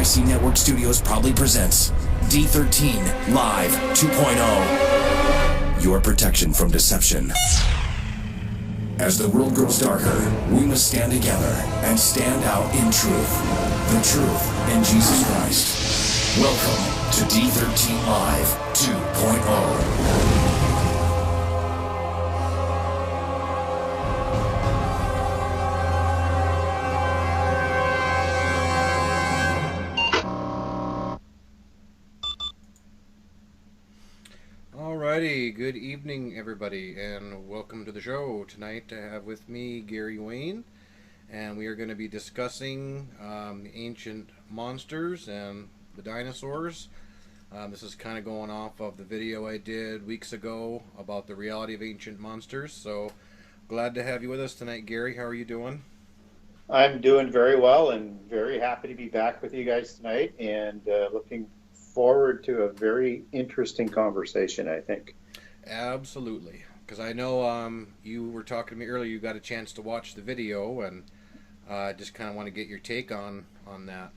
IC Network Studios proudly presents D13 Live 2.0. Your protection from deception. As the world grows darker, we must stand together and stand out in truth. The truth in Jesus Christ. Welcome to D13 Live 2.0. Alrighty, good evening everybody, and welcome to the show. Tonight I have with me Gary Wayne, and we are going to be discussing the ancient monsters and the dinosaurs. This is kind of going off of the video I did weeks ago about the reality of ancient monsters, so glad to have you with us tonight, Gary. How are you doing? I'm doing very well and very happy to be back with you guys tonight, and looking forward to a very interesting conversation, I think. Absolutely, because I know you were talking to me earlier. You got a chance to watch the video, and just kind of want to get your take on that.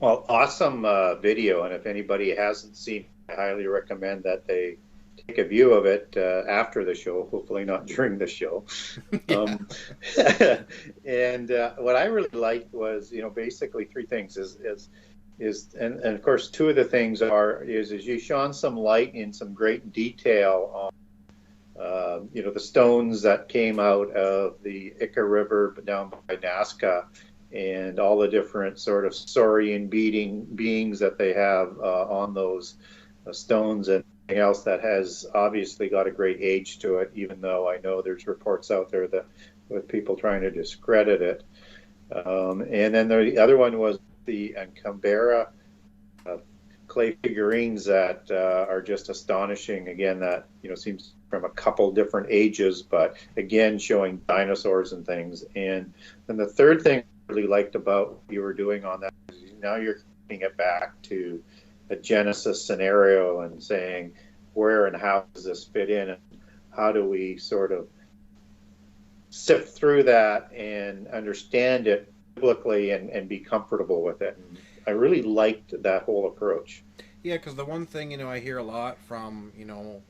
Well, awesome video, and if anybody hasn't seen, I highly recommend that they take a view of it after the show, hopefully not during the show. And what I really liked was, basically three things and of course two of the things is you shone some light in some great detail on the stones that came out of the Ika River down by Nazca, and all the different sort of saurian beings that they have on those stones, and anything else that has obviously got a great age to it, even though I know there's reports out there that with people trying to discredit it. And then the other one was the Canberra clay figurines that are just astonishing. Again, that seems from a couple different ages, but again showing dinosaurs and things. And then the third thing I really liked about what you were doing on that is now you're bringing it back to a Genesis scenario and saying where and how does this fit in, and how do we sort of sift through that and understand it biblically and be comfortable with it. And I really liked that whole approach. Yeah, because the one thing, I hear a lot from,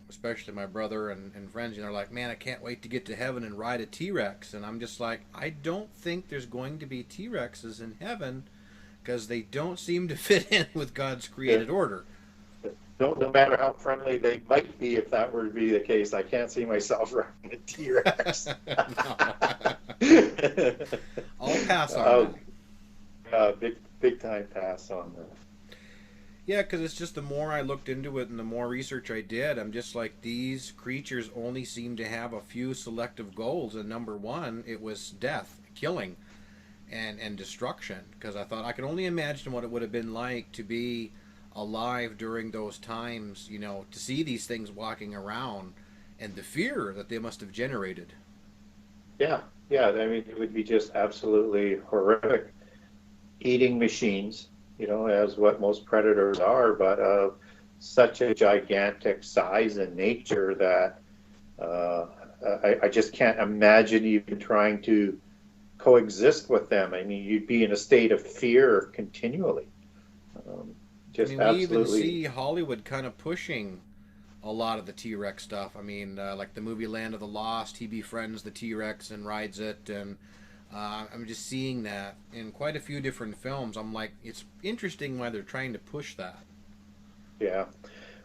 especially my brother and friends, like, man, I can't wait to get to heaven and ride a T-Rex. And I'm just like, I don't think there's going to be T-Rexes in heaven, because they don't seem to fit in with God's created order. No matter how friendly they might be, if that were to be the case, I can't see myself riding a T-Rex. I'll pass on that. Big time pass on that. Yeah, because it's just the more I looked into it and the more research I did, I'm just like, these creatures only seem to have a few selective goals, and number one, it was death, killing, and destruction. Because I thought I could only imagine what it would have been like to be alive during those times, to see these things walking around, and the fear that they must have generated. Yeah, I mean, it would be just absolutely horrific. Eating machines, as what most predators are, but of such a gigantic size and nature that I just can't imagine even trying to coexist with them. I mean, you'd be in a state of fear continually. We even see Hollywood kind of pushing a lot of the T-Rex stuff. I mean, like the movie Land of the Lost, he befriends the T-Rex and rides it, and I'm just seeing that in quite a few different films. I'm like, it's interesting why they're trying to push that. Yeah.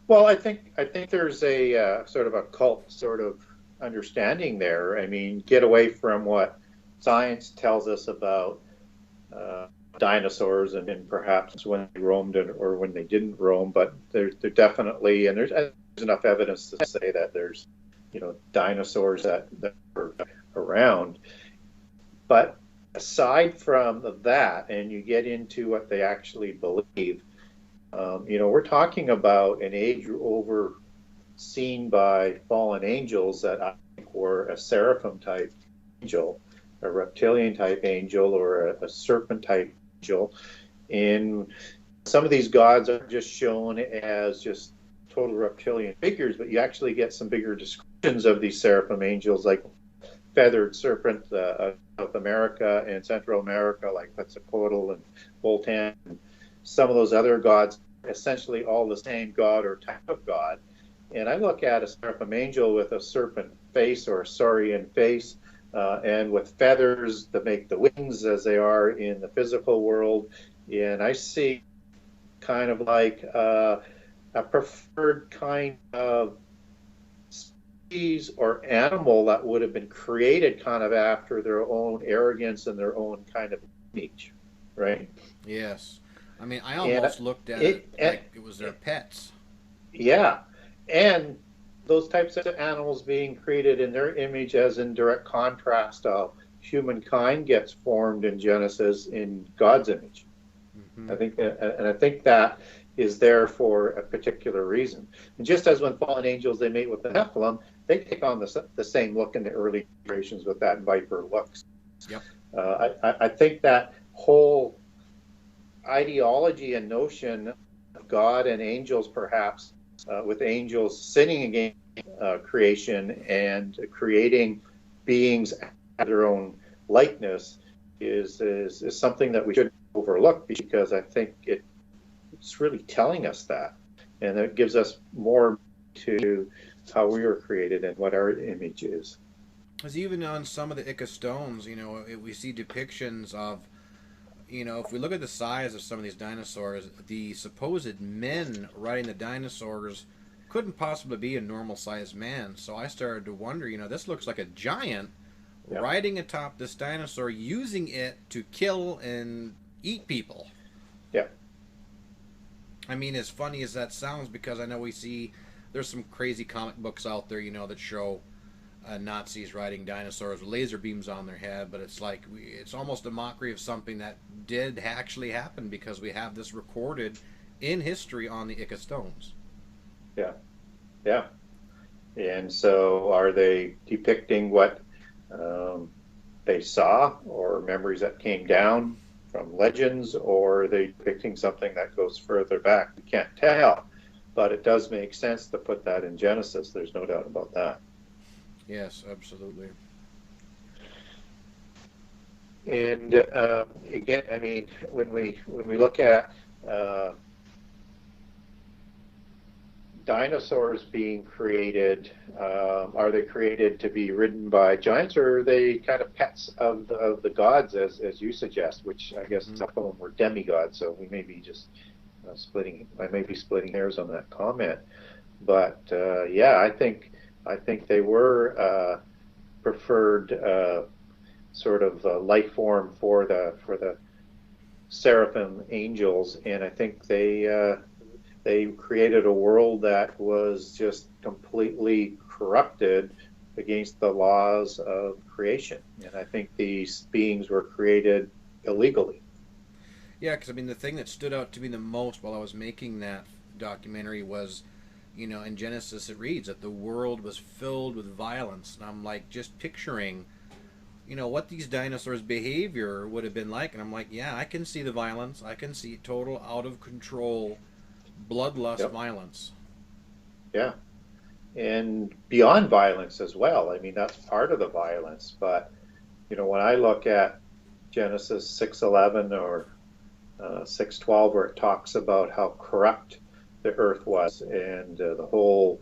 Well, I think there's a sort of a cult sort of understanding there. I mean, get away from what science tells us about dinosaurs and perhaps when they roamed or when they didn't roam, but they're definitely, and there's enough evidence to say that there's dinosaurs that are around. But aside from that, and you get into what they actually believe, we're talking about an age overseen by fallen angels that I think were a seraphim type angel, a reptilian type angel, or a serpent type angel. And some of these gods are just shown as just total reptilian figures, but you actually get some bigger descriptions of these seraphim angels, like feathered serpent of America and Central America, like Quetzalcoatl and Voltan, some of those other gods are essentially all the same god or type of god. And I look at a seraphim angel with a serpent face or a saurian face, and with feathers that make the wings as they are in the physical world. And I see kind of like a preferred kind of species or animal that would have been created kind of after their own arrogance and their own kind of image, right? Yes. I mean, I almost looked at it like it was their pets. Yeah. And those types of animals being created in their image as in direct contrast of humankind gets formed in Genesis in God's image. I think, and I think that is there for a particular reason. And just as when fallen angels, they mate with the Nephilim, they take on the same look in the early creations with that viper looks. Yep. I think that whole ideology and notion of God and angels, perhaps, with angels sinning against creation and creating beings at their own likeness, is something that we should overlook, because I think it's really telling us that, and it gives us more to how we were created and what our image is. Because even on some of the Ica stones, we see depictions of, if we look at the size of some of these dinosaurs, the supposed men riding the dinosaurs couldn't possibly be a normal-sized man. So I started to wonder, this looks like a giant riding atop this dinosaur, using it to kill and eat people. Yeah. I mean, as funny as that sounds, because I know there's some crazy comic books out there, that show Nazis riding dinosaurs with laser beams on their head, but it's like, it's almost a mockery of something that did actually happen, because we have this recorded in history on the Ica stones. Yeah. Yeah. And so are they depicting what they saw, or memories that came down from legends, or are they depicting something that goes further back? We can't tell, but it does make sense to put that in Genesis. There's no doubt about that. Yes, absolutely. And again, I mean, when we look at dinosaurs being created, are they created to be ridden by giants, or are they kind of pets of the gods, as you suggest? Which I guess some of them were demigods, so we may be just I may be splitting hairs on that comment. But yeah, I think they were preferred sort of life form for the seraphim angels, and I think they created a world that was just completely corrupted against the laws of creation. And I think these beings were created illegally. Yeah, because I mean, the thing that stood out to me the most while I was making that documentary was, in Genesis it reads that the world was filled with violence. And I'm like, just picturing, what these dinosaurs' behavior would have been like. And I'm like, yeah, I can see the violence. I can see total out of control bloodlust violence. Yeah. And beyond violence as well. I mean, that's part of the violence. But, when I look at Genesis 6:11 or 6:12, where it talks about how corrupt the earth was, and the whole,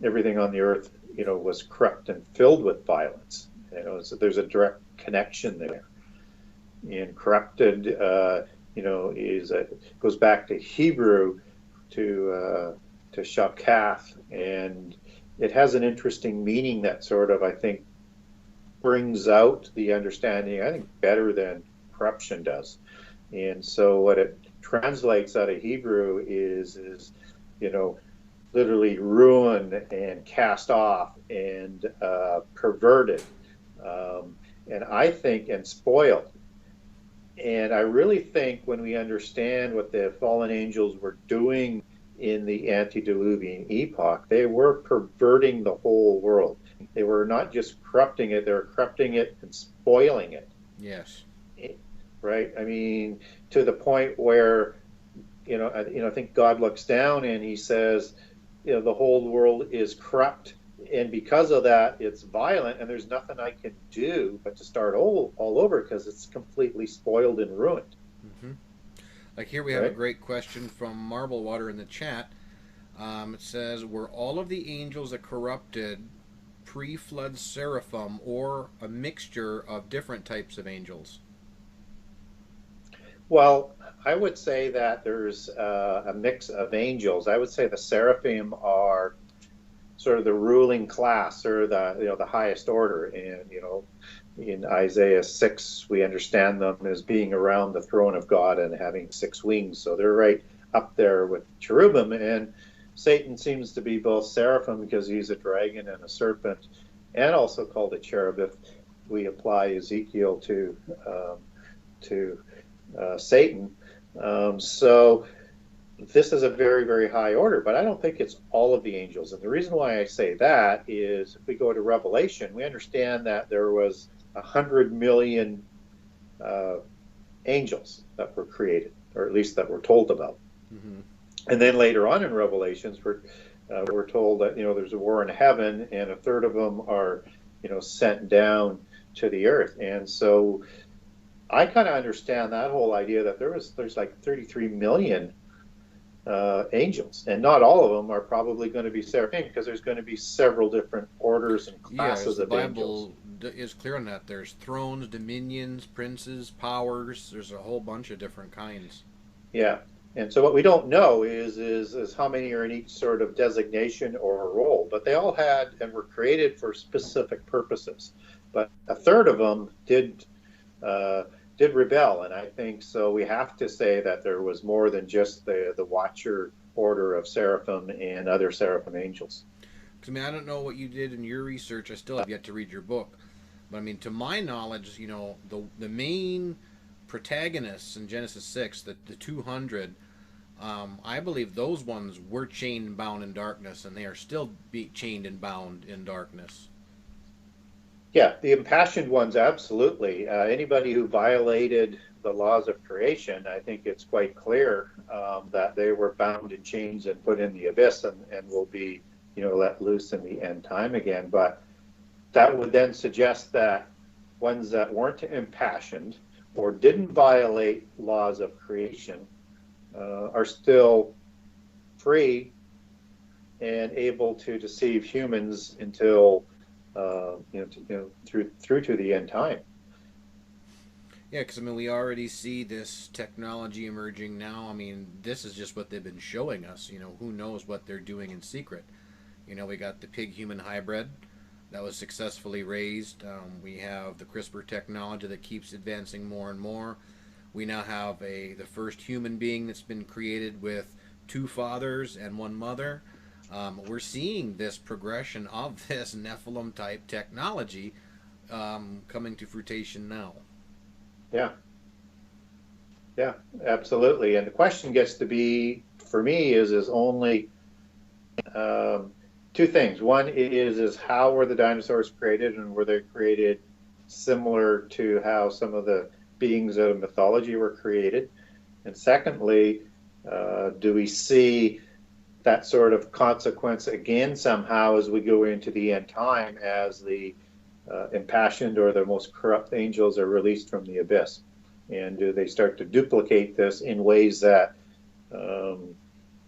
everything on the earth, was corrupt and filled with violence. So there's a direct connection there. And corrupted, goes back to Hebrew, to shakath, and it has an interesting meaning that sort of, I think, brings out the understanding, I think, better than corruption does. And so what it translates out of Hebrew is literally ruined and cast off and perverted, and I think, and spoiled. And I really think when we understand what the fallen angels were doing in the antediluvian epoch, they were perverting the whole world. They were not just corrupting it, they were corrupting it and spoiling it. Yes. Right? I mean, to the point where, I think God looks down and he says, the whole world is corrupt, and because of that, it's violent, and there's nothing I can do but to start all over, because it's completely spoiled and ruined. Mm-hmm. Like here we have a great question from Marble Water in the chat. It says, were all of the angels that corrupted pre-flood seraphim or a mixture of different types of angels? Well, I would say that there's a mix of angels. I would say the seraphim are sort of the ruling class, or the highest order. And in Isaiah 6, we understand them as being around the throne of God and having 6 wings. So they're right up there with cherubim. And Satan seems to be both seraphim because he's a dragon and a serpent, and also called a cherub if we apply Ezekiel to Satan. So this is a very, very high order, but I don't think it's all of the angels. And the reason why I say that is if we go to Revelation, we understand that there was 100 million angels that were created, or at least that we're told about. Mm-hmm. And then later on in Revelations, we're told that there's a war in heaven, and a third of them are sent down to the earth. And so I kind of understand that whole idea that there's like 33 million angels, and not all of them are probably going to be seraphim, because there's going to be several different orders and classes of angels. The Bible is clear on that. There's thrones, dominions, princes, powers. There's a whole bunch of different kinds. Yeah. And so what we don't know is how many are in each sort of designation or role, but they all had and were created for specific purposes. But a third of them did rebel, and I think so. We have to say that there was more than just the Watcher order of seraphim and other seraphim angels. I mean, I don't know what you did in your research. I still have yet to read your book, but I mean, to my knowledge, the main protagonists in Genesis 6, the 200, I believe those ones were chained and bound in darkness, and they are still chained and bound in darkness. Yeah, the impassioned ones, absolutely. Anybody who violated the laws of creation, I think it's quite clear that they were bound in chains and put in the abyss, and will be let loose in the end time again. But that would then suggest that ones that weren't impassioned or didn't violate laws of creation are still free and able to deceive humans until through to the end time. Yeah, because I mean, we already see this technology emerging now. I mean, this is just what they've been showing us. Who knows what they're doing in secret. We got the pig-human hybrid that was successfully raised. We have the CRISPR technology that keeps advancing more and more. We now have the first human being that's been created with 2 fathers and 1 mother. We're seeing this progression of this Nephilim-type technology coming to fruition now. Yeah. Yeah, absolutely. And the question gets to be, for me, is only 2 things. One is how were the dinosaurs created, and were they created similar to how some of the beings of mythology were created? And secondly, do we see that sort of consequence again somehow as we go into the end time, as the impassioned or the most corrupt angels are released from the abyss? And do they start to duplicate this in ways that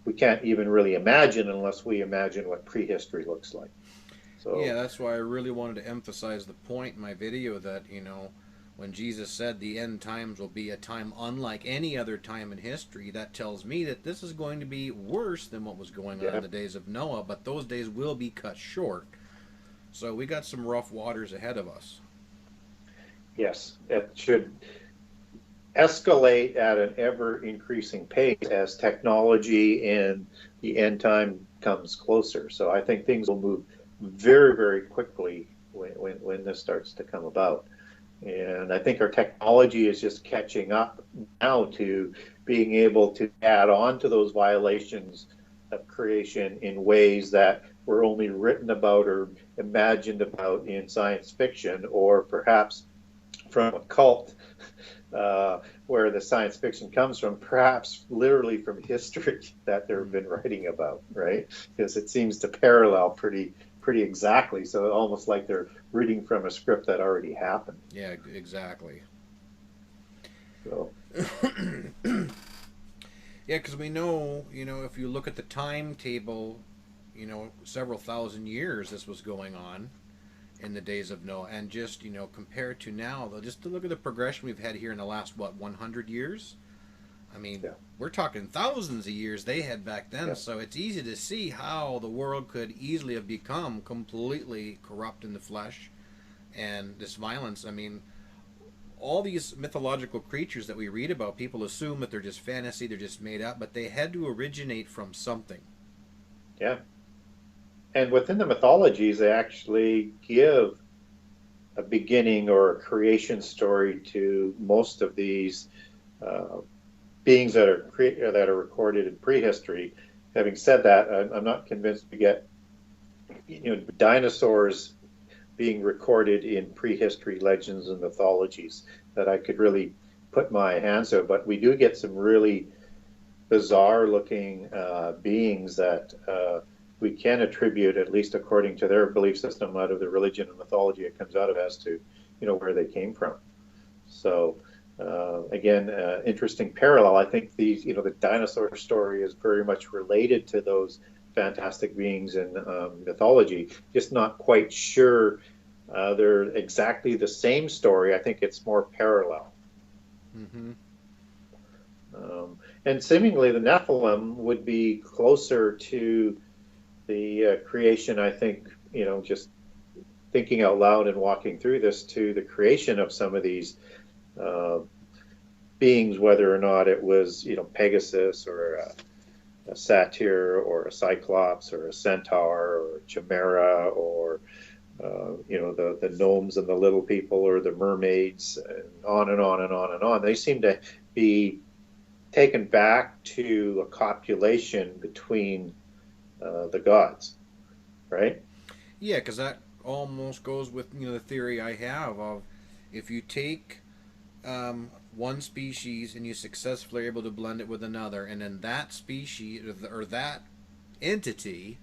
we can't even really imagine unless we imagine what prehistory looks like? So yeah, that's why I really wanted to emphasize the point in my video that, when Jesus said the end times will be a time unlike any other time in history, that tells me that this is going to be worse than what was going on in the days of Noah, but those days will be cut short. So we got some rough waters ahead of us. Yes, it should escalate at an ever-increasing pace as technology and the end time comes closer. So I think things will move very, very quickly when this starts to come about. And I think our technology is just catching up now to being able to add on to those violations of creation in ways that were only written about or imagined about in science fiction, or perhaps from a cult where the science fiction comes from, perhaps literally from history that they've been writing about, right? Because it seems to parallel pretty exactly. So almost like they're reading from a script that already happened. Yeah, exactly. So Yeah, because we know, if you look at the timetable, several thousand years this was going on in the days of Noah, and just compared to now, though, just to look at the progression we've had here in the last 100 years. I mean, Yeah. we're talking thousands of years they had back then, Yeah. so it's easy to see how the world could easily have become completely corrupt in the flesh, and this violence. I mean, all these mythological creatures that we read about, people assume that they're just fantasy, they're just made up, but they had to originate from something. Yeah. And within the mythologies, they actually give a beginning or a creation story to most of these beings that are recorded in prehistory. Having said that, I'm not convinced we get dinosaurs being recorded in prehistory legends and mythologies that I could really put my hands to. But we do get some really bizarre looking beings that we can attribute, at least according to their belief system, out of the religion and mythology it comes out of, as to where they came from. So again, interesting parallel. I think these the dinosaur story is very much related to those fantastic beings in mythology. Just not quite sure they're exactly the same story. I think it's more parallel. Mm-hmm. And seemingly the Nephilim would be closer to the creation, I think, just thinking out loud and walking through this, to the creation of some of these beings, whether or not it was, Pegasus or a satyr or a cyclops or a centaur or a chimera or, the gnomes and the little people or the mermaids, and on and on and on and on. They seem to be taken back to a copulation between the gods, right? Yeah, because that almost goes with the theory I have of, if you take one species and you successfully are able to blend it with another, and then that species or that entity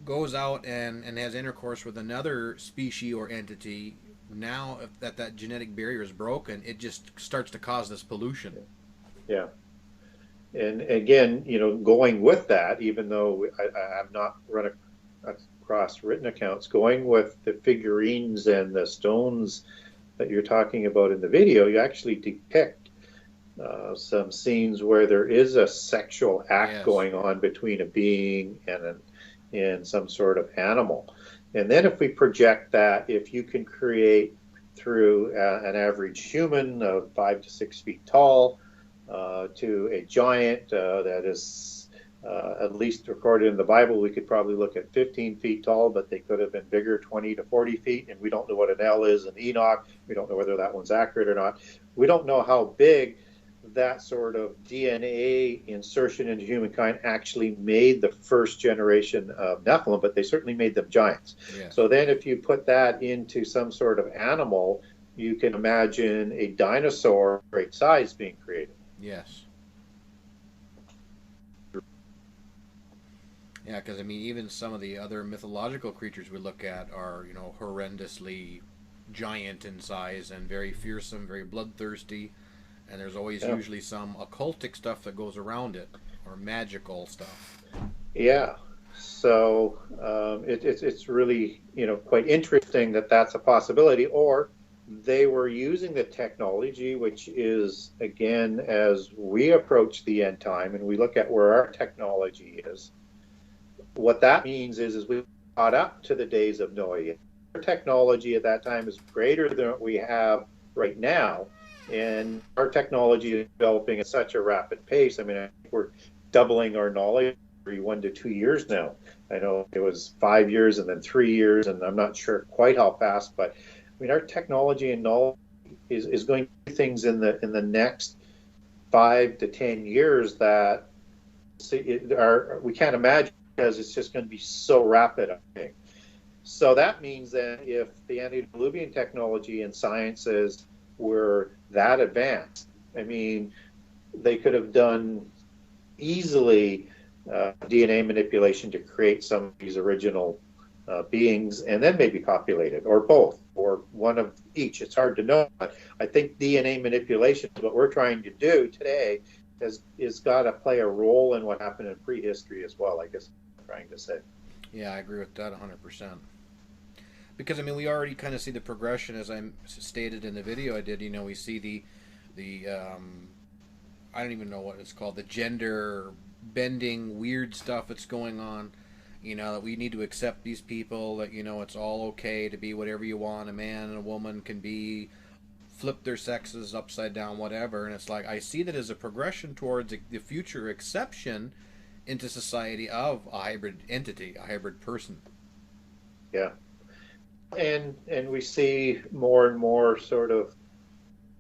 goes out and has intercourse with another species or entity, now if that genetic barrier is broken, it just starts to cause this pollution. Yeah. And again, going with that, even though I have not run across written accounts, going with the figurines and the stones that you're talking about in the video, you actually depict some scenes where there is a sexual act going on between a being and some sort of animal. And then if we project that, if you can create through an average human of 5 to 6 feet tall to a giant that is at least recorded in the Bible, we could probably look at 15 feet tall, but they could have been bigger, 20 to 40 feet, and we don't know what an El is in Enoch. We don't know whether that one's accurate or not. We don't know how big that sort of DNA insertion into humankind actually made the first generation of Nephilim, but they certainly made them giants. Yes. So then if you put that into some sort of animal, you can imagine a dinosaur great size being created. Yes. Yeah, because even some of the other mythological creatures we look at are, horrendously giant in size and very fearsome, very bloodthirsty, and there's always usually some occultic stuff that goes around it, or magical stuff. Yeah. So it's really quite interesting that that's a possibility, or they were using the technology, which is, again, as we approach the end time and we look at where our technology is, what that means is we caught up to the days of Noah. Our technology at that time is greater than what we have right now, and our technology is developing at such a rapid pace. I think we're doubling our knowledge every 1 to 2 years now. I know it was 5 years and then 3 years, and I'm not sure quite how fast, but our technology and knowledge is going to do things in the next 5 to 10 years that we can't imagine, because it's just going to be so rapid, I think. So that means that if the antediluvian technology and sciences were that advanced, they could have done easily DNA manipulation to create some of these original beings, and then maybe populated, or both, or one of each. It's hard to know, but I think DNA manipulation is what we're trying to do today, is got to play a role in what happened in prehistory as well, I guess I'm trying to say. Yeah, I agree with that 100%. Because I mean, we already kind of see the progression, as I stated in the video I did. We see the I don't even know what it's called, the gender bending weird stuff that's going on. That we need to accept these people, that it's all okay to be whatever you want. A man and a woman can be, flip their sexes upside down, whatever. And it's like, I see that as a progression towards the future exception into society of a hybrid entity, a hybrid person. Yeah. And we see more and more sort of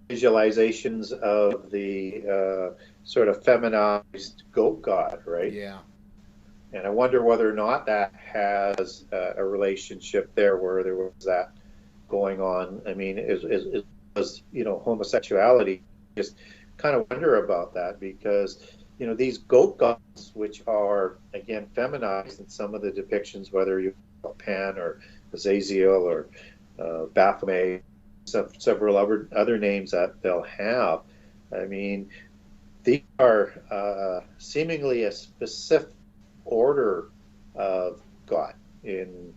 visualizations of the sort of feminized goat god, right? Yeah. And I wonder whether or not that has a relationship there, where there was that going on. I mean, it was homosexuality. Just kind of wonder about that, because these goat gods, which are again feminized in some of the depictions, whether you Pan or Azazel or Baphomet, several other names that they'll have. I mean, these are seemingly a specific order of God in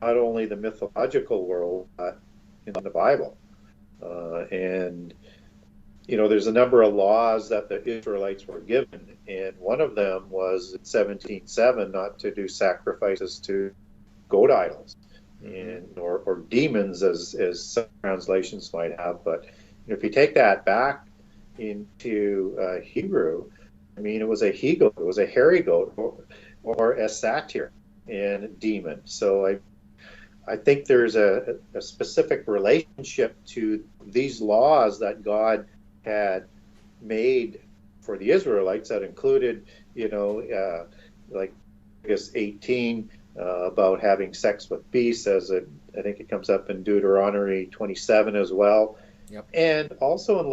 not only the mythological world, but in the Bible. And there's a number of laws that the Israelites were given, and one of them was in 17:7 not to do sacrifices to goat idols, and or demons, as some translations might have. But if you take that back into Hebrew, I mean, it was a he-goat, it was a hairy goat, or a satyr and demon. So I think there's a specific relationship to these laws that God had made for the Israelites that included, like Leviticus 18, about having sex with beasts, I think it comes up in Deuteronomy 27 as well. Yep. And also in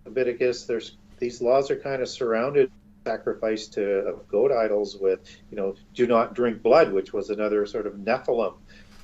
Leviticus, these laws are kind of surrounded sacrifice to goat idols with, do not drink blood, which was another sort of Nephilim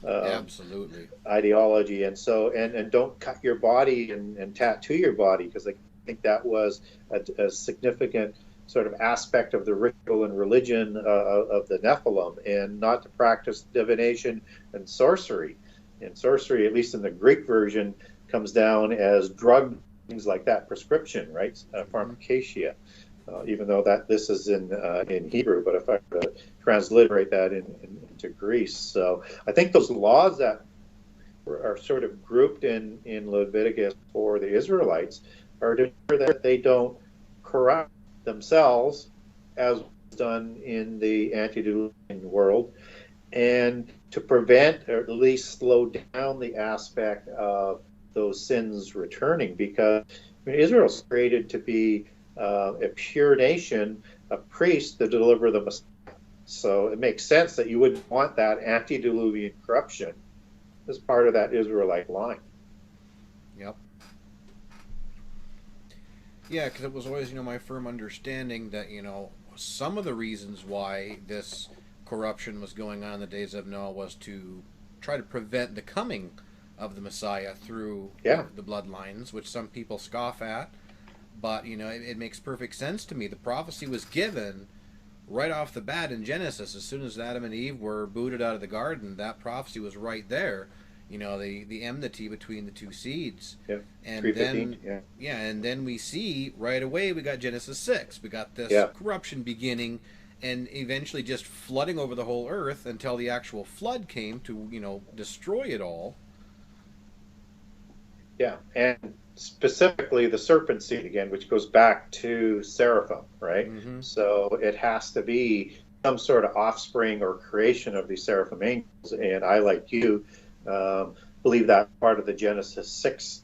absolutely ideology. And so, and don't cut your body and tattoo your body, because I think that was a significant sort of aspect of the ritual and religion of the Nephilim, and not to practice divination and sorcery. And sorcery, at least in the Greek version, comes down as drug, things like that, prescription, right? Pharmacacia. Even though that this is in Hebrew, but if I were to transliterate that into Greek. So I think those laws that are sort of grouped in Leviticus for the Israelites are to ensure that they don't corrupt themselves, as was done in the antediluvian world, and to prevent, or at least slow down, the aspect of those sins returning. Because Israel's created to be a pure nation, a priest to deliver the Messiah. So it makes sense that you wouldn't want that antediluvian corruption as part of that Israelite line. Yep. Yeah, because it was always, my firm understanding that, some of the reasons why this corruption was going on in the days of Noah was to try to prevent the coming of the Messiah through the bloodlines, which some people scoff at. But, it makes perfect sense to me. The prophecy was given right off the bat in Genesis. As soon as Adam and Eve were booted out of the garden, that prophecy was right there. The enmity between the two seeds. Yeah. And 3:15, then, and then we see right away we got Genesis 6. We got this corruption beginning and eventually just flooding over the whole earth until the actual flood came to, destroy it all. Yeah, and specifically the serpent seed again, which goes back to Seraphim, right? Mm-hmm. So it has to be some sort of offspring or creation of the Seraphim angels. And I, like you, believe that part of the Genesis 6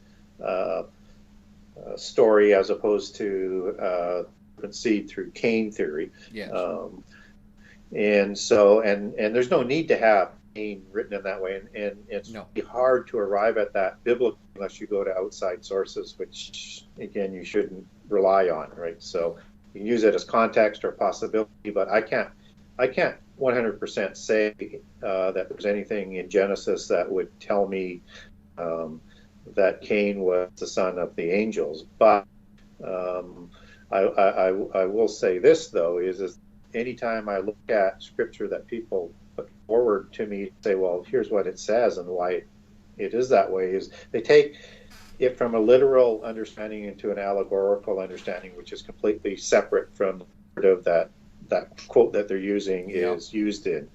story, as opposed to serpent seed through Cain theory. Yes. And so, and there's no need to have Cain written in that way, and it's hard to arrive at that biblically unless you go to outside sources, which again you shouldn't rely on, right? So you can use it as context or possibility, but I can't 100% say that there's anything in Genesis that would tell me that Cain was the son of the angels. But I will say this though is anytime I look at scripture that people put forward to me, say, well, here's what it says and why it is that way, is they take it from a literal understanding into an allegorical understanding, which is completely separate from the narrative that quote that they're using is used in.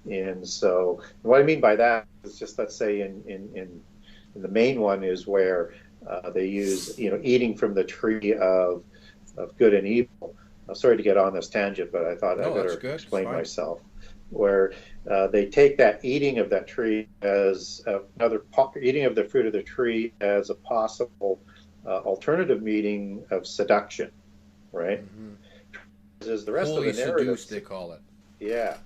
And so what I mean by that is just, let's say in the main one is where they use, eating from the tree of good and evil. I'm sorry to get on this tangent, but I thought I better explain myself. Where they take that eating of that tree as eating of the fruit of the tree as a possible alternative meaning of seduction, right? Mm-hmm. Is the rest Holy of the narrative seduced, they call it. Yeah.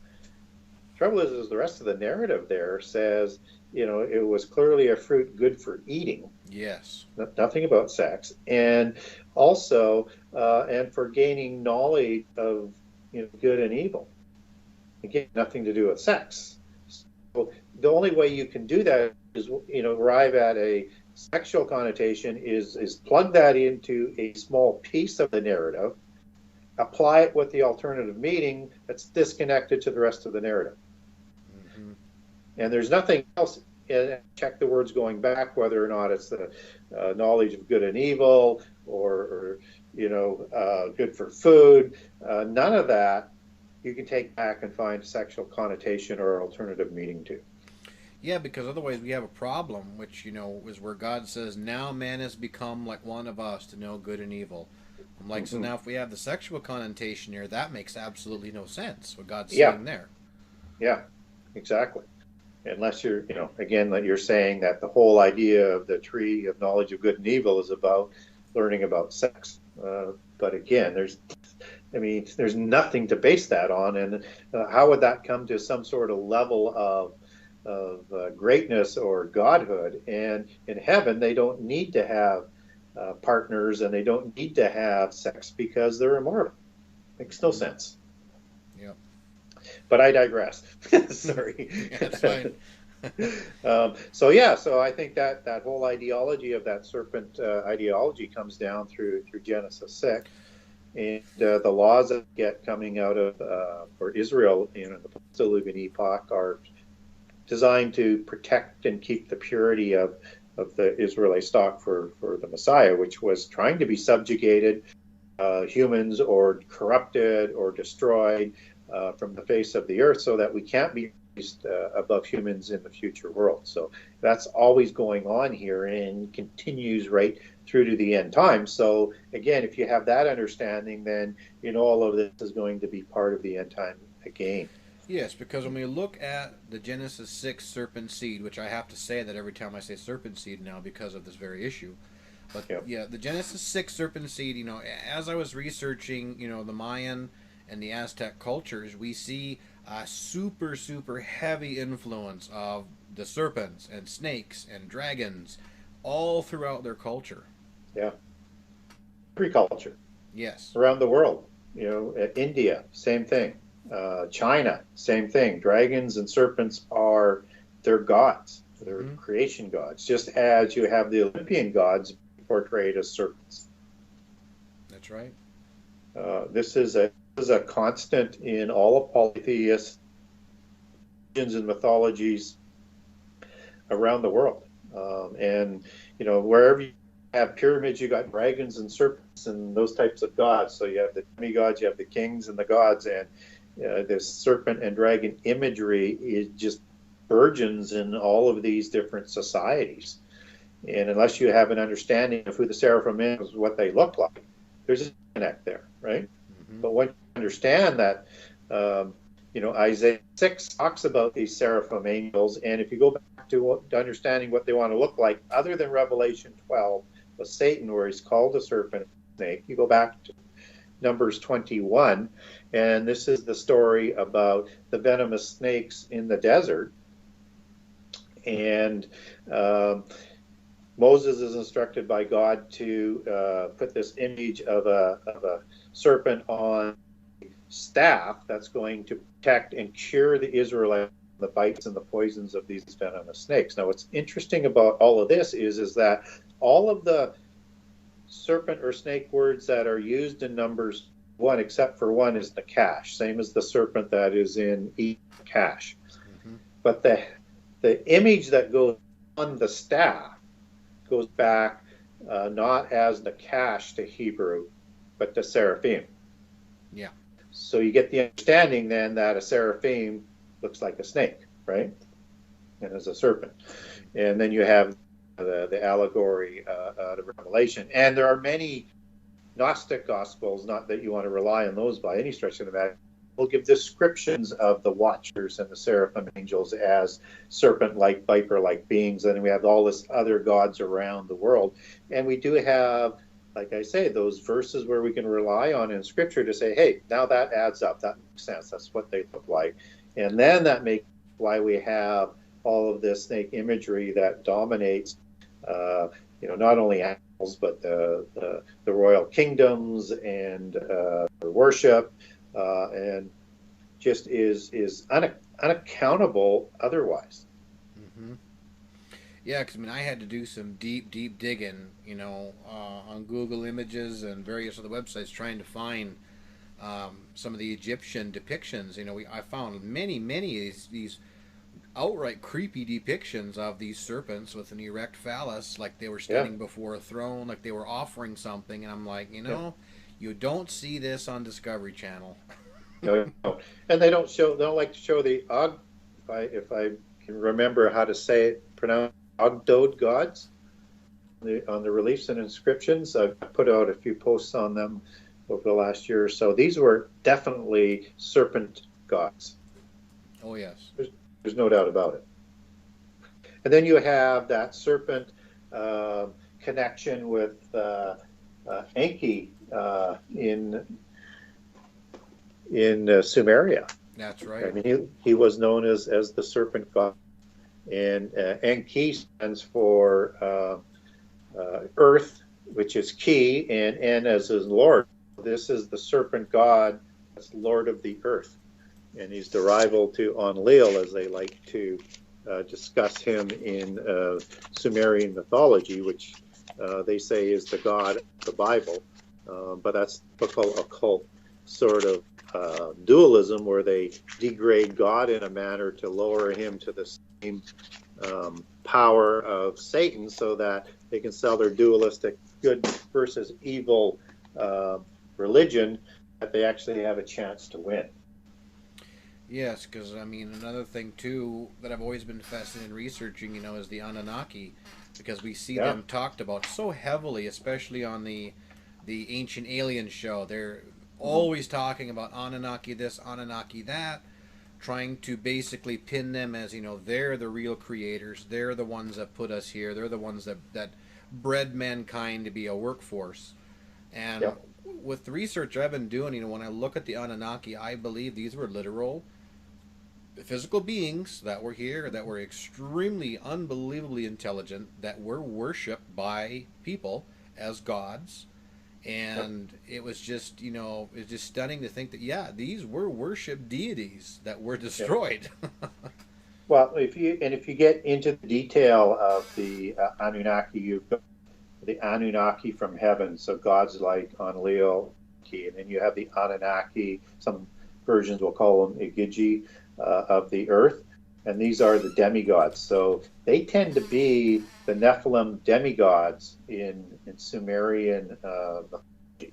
Trouble is the rest of the narrative there says, it was clearly a fruit good for eating. Yes. Nothing about sex, and also and for gaining knowledge of good and evil. Again, nothing to do with sex. So the only way you can do that is, arrive at a sexual connotation is plug that into a small piece of the narrative, apply it with the alternative meaning that's disconnected to the rest of the narrative. Mm-hmm. And there's nothing else. Check the words going back, whether or not it's the knowledge of good and evil or good for food. None of that you can take back and find a sexual connotation or alternative meaning to. Yeah, because otherwise we have a problem, which, is where God says, now man has become like one of us to know good and evil. I'm like, mm-hmm. So now if we have the sexual connotation here, that makes absolutely no sense, what God's saying there. Yeah, exactly. Unless you're, again, like you're saying that the whole idea of the tree of knowledge of good and evil is about learning about sex. But again, there's nothing to base that on. And how would that come to some sort of level of greatness or godhood? And in heaven, they don't need to have partners and they don't need to have sex because they're immortal. Makes no sense. Yep. But I digress. Sorry. That's fine. So I think that whole ideology of that serpent ideology comes down through Genesis 6. And the laws that get coming out of for Israel in the post-Diluvian epoch are designed to protect and keep the purity of the Israelite stock for the Messiah, which was trying to be subjugated humans or corrupted or destroyed from the face of the earth so that we can't be raised above humans in the future world. So that's always going on here and continues right through to the end time. So again, if you have that understanding, then all of this is going to be part of the end time again. Yes, because when we look at the Genesis 6 serpent seed, which I have to say that every time I say serpent seed now because of this very issue, but yeah, the Genesis 6 serpent seed, as I was researching, the Mayan and the Aztec cultures, we see a super, super heavy influence of the serpents and snakes and dragons all throughout their culture. Yeah. Every culture. Yes. Around the world. India, same thing. China, same thing. Dragons and serpents are their gods. They're mm-hmm. creation gods, just as you have the Olympian gods portrayed as serpents. That's right. This is a constant in all of polytheist religions and mythologies around the world. And wherever you have pyramids, you got dragons and serpents and those types of gods. So you have the demigods, you have the kings and the gods, and this serpent and dragon imagery is just burgeons in all of these different societies. And unless you have an understanding of who the seraphim is, what they look like, there's a disconnect there, right? Mm-hmm. But when you understand that, Isaiah 6 talks about these seraphim angels, and if you go back to understanding what they want to look like, other than Revelation 12 with Satan, where he's called a serpent snake, you go back to Numbers 21, and this is the story about the venomous snakes in the desert. And Moses is instructed by God to put this image of a serpent on a staff that's going to protect and cure the Israelites from the bites and the poisons of these venomous snakes. Now, what's interesting about all of this is that all of the serpent or snake words that are used in Numbers 1, except for one, is the cash, same as the serpent that is in cash. Mm-hmm. But the image that goes on the staff goes back not as the cash to Hebrew, but to seraphim. Yeah. So you get the understanding then that a seraphim looks like a snake, right? And is a serpent. And then you have the allegory out of Revelation. And there are many Gnostic Gospels, not that you want to rely on those by any stretch of the imagination, will give descriptions of the watchers and the seraphim angels as serpent-like, viper-like beings. And we have all this other gods around the world. And we do have, like I say, those verses where we can rely on in Scripture to say, hey, now that adds up. That makes sense. That's what they look like. And then that makes why we have all of this snake imagery that dominates, not only animals, but the royal kingdoms and worship, and just is unaccountable otherwise. Mm-hmm. Yeah, because I had to do some deep digging, on Google Images and various other websites trying to find some of the Egyptian depictions. I found many of these outright creepy depictions of these serpents with an erect phallus, like they were standing before a throne, like they were offering something. And I'm like, you don't see this on Discovery Channel. No. And they don't like to show the if I can remember how to say it, pronounce Ogdoad gods on the reliefs and inscriptions. I've put out a few posts on them over the last year or so. These were definitely serpent gods. Oh, yes. There's no doubt about it. And then you have that serpent connection with Enki in Sumeria. That's right. I mean, he was known as the serpent god. And Enki stands for earth, which is Ki, and En as his Lord. This is the serpent god that's Lord of the earth. And he's the rival to Enlil, as they like to discuss him in Sumerian mythology, which they say is the god of the Bible. But that's typical occult sort of dualism, where they degrade God in a manner to lower him to the same power of Satan, so that they can sell their dualistic good versus evil religion, that they actually have a chance to win. Yes, because another thing too that I've always been fascinated in researching, is the Anunnaki, because we see them talked about so heavily, especially on the Ancient Alien show. They're always talking about Anunnaki this, Anunnaki that, trying to basically pin them as, they're the real creators, they're the ones that put us here, they're the ones that bred mankind to be a workforce. And with the research I've been doing, when I look at the Anunnaki, I believe these were literal physical beings that were here, that were extremely, unbelievably intelligent, that were worshipped by people as gods. And it was just, it's just stunning to think that, these were worshipped deities that were destroyed. Well, if you get into the detail of the Anunnaki, you've got the Anunnaki from heaven, so gods like Enlil, and then you have the Anunnaki, some versions will call them Igigi, of the earth, and these are the demigods. So they tend to be the Nephilim demigods in Sumerian mythology,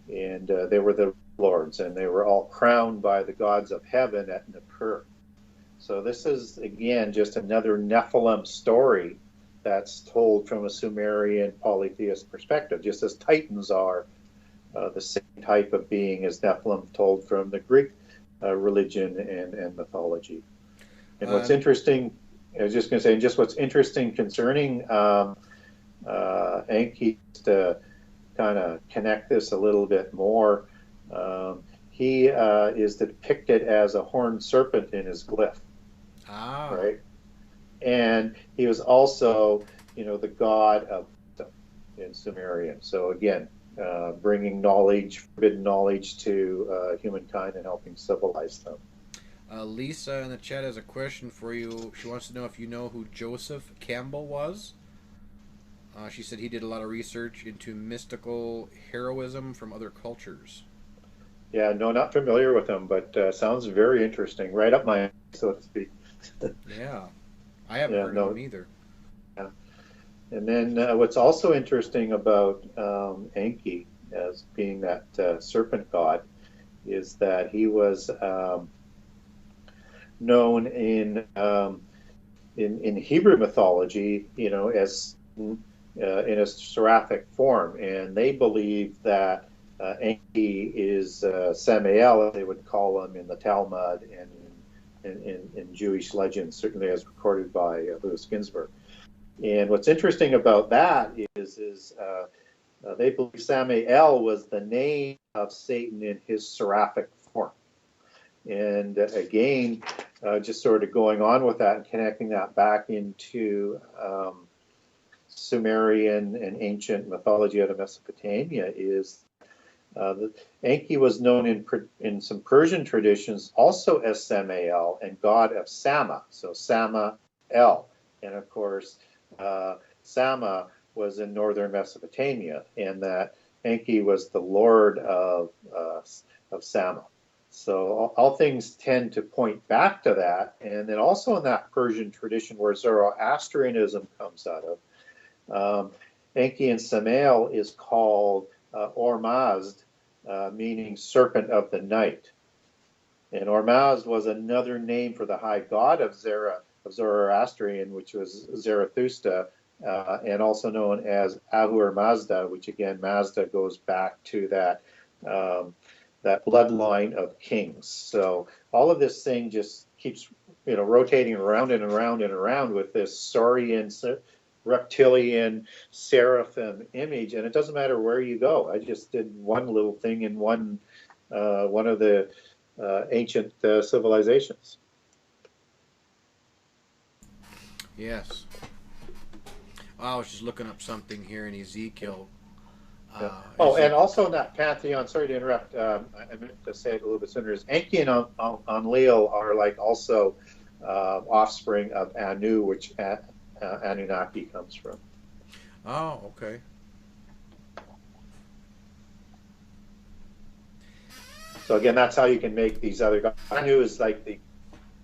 and they were the lords, and they were all crowned by the gods of heaven at Nippur. So this is, again, just another Nephilim story that's told from a Sumerian polytheist perspective, just as Titans are the same type of being as Nephilim told from the Greek religion and mythology. And what's interesting, I was just going to say, just what's interesting concerning Enki, to kind of connect this a little bit more, he is depicted as a horned serpent in his glyph. Ah. Right? And he was also, the god of wisdom in Sumerian. So again, bringing knowledge, forbidden knowledge to humankind and helping civilize them. Lisa in the chat has a question for you. She wants to know if you know who Joseph Campbell was. She said he did a lot of research into mystical heroism from other cultures. Yeah, no, not familiar with him, but sounds very interesting. Right up my, so to speak. Yeah, I haven't Yeah, heard of no. him either. Yeah. And then what's also interesting about Enki as being that serpent god is that he was known in Hebrew mythology, as in a seraphic form, and they believe that Enki is Samael, as they would call him in the Talmud and in Jewish legends, certainly as recorded by Louis Ginsburg. And what's interesting about that is they believe Samael was the name of Satan in his seraphic form. And again, just sort of going on with that and connecting that back into Sumerian and ancient mythology out of Mesopotamia is Enki was known in some Persian traditions also as Samael and god of Sama, so Sama-El. And of course, Sama was in northern Mesopotamia, and that Enki was the lord of Sama. So all things tend to point back to that. And then also in that Persian tradition where Zoroastrianism comes out of, Enki and Samael is called Ormazd, meaning serpent of the night. And Ormazd was another name for the high god of Zoroastrian, which was Zarathustra, and also known as Ahura Mazda, which again, Mazda goes back to that bloodline of kings. So all of this thing just keeps, rotating around and around and around with this saurian, reptilian, seraphim image, and it doesn't matter where you go. I just did one little thing in one of the ancient civilizations. Yes. I was just looking up something here in Ezekiel. And also in that pantheon, sorry to interrupt, I meant to say it a little bit sooner, is Enki and Enlil are like also offspring of Anu, which Anunnaki comes from. Oh, okay. So again, that's how you can make these other gods. Anu is like the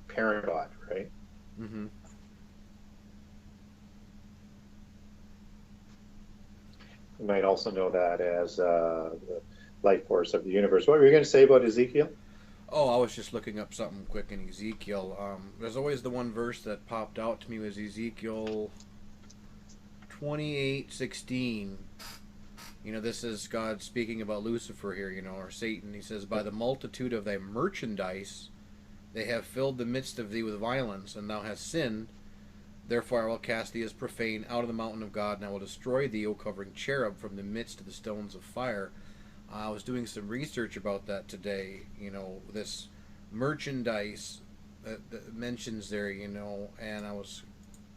parent god, right? Mm-hmm. You might also know that as the life force of the universe. What were you going to say about Ezekiel? Oh, I was just looking up something quick in Ezekiel. There's always the one verse that popped out to me was Ezekiel 28:16. This is God speaking about Lucifer here, or Satan. He says, "By the multitude of thy merchandise, they have filled the midst of thee with violence, and thou hast sinned. Therefore I will cast thee as profane out of the mountain of God, and I will destroy thee, O covering cherub, from the midst of the stones of fire." I was doing some research about that today. This merchandise that mentions there, and I was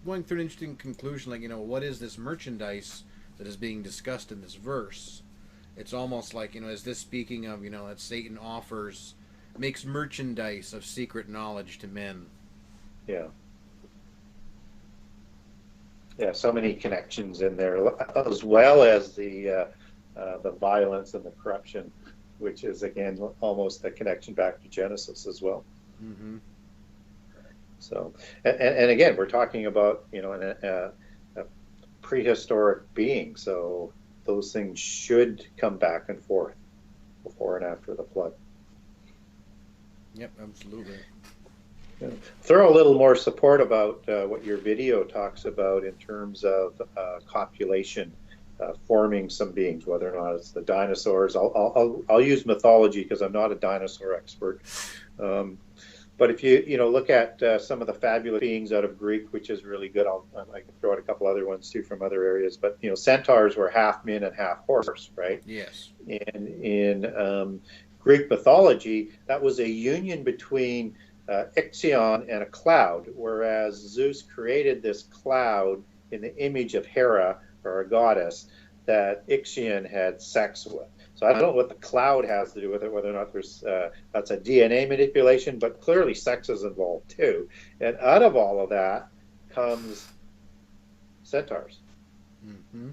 going through an interesting conclusion, like, what is this merchandise that is being discussed in this verse? It's almost like, is this speaking of, that Satan makes merchandise of secret knowledge to men? Yeah. Yeah, so many connections in there, as well as the violence and the corruption, which is again almost a connection back to Genesis as well. Mm-hmm. So, and again, we're talking about a prehistoric being, so those things should come back and forth before and after the flood. Yep, absolutely. Throw a little more support about what your video talks about in terms of copulation, forming some beings, whether or not it's the dinosaurs. I'll use mythology because I'm not a dinosaur expert. But if you look at some of the fabulous beings out of Greek, which is really good, I can throw out a couple other ones too from other areas. But centaurs were half man and half horse, right? Yes. And in Greek mythology, that was a union between Ixion and a cloud, whereas Zeus created this cloud in the image of Hera, or a goddess, that Ixion had sex with. So I don't know what the cloud has to do with it, whether or not there's that's a DNA manipulation, but clearly sex is involved too. And out of all of that comes centaurs. Mm-hmm.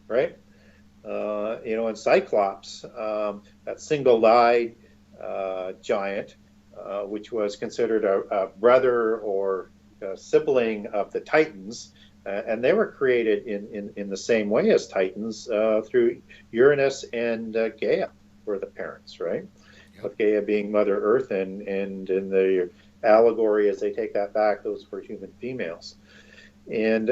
right? And Cyclops, that single-eyed giant, which was considered a brother or a sibling of the Titans, and they were created in the same way as Titans through Uranus and Gaia were the parents, right? Yep. With Gaia being Mother Earth, and in the allegory, as they take that back, those were human females. And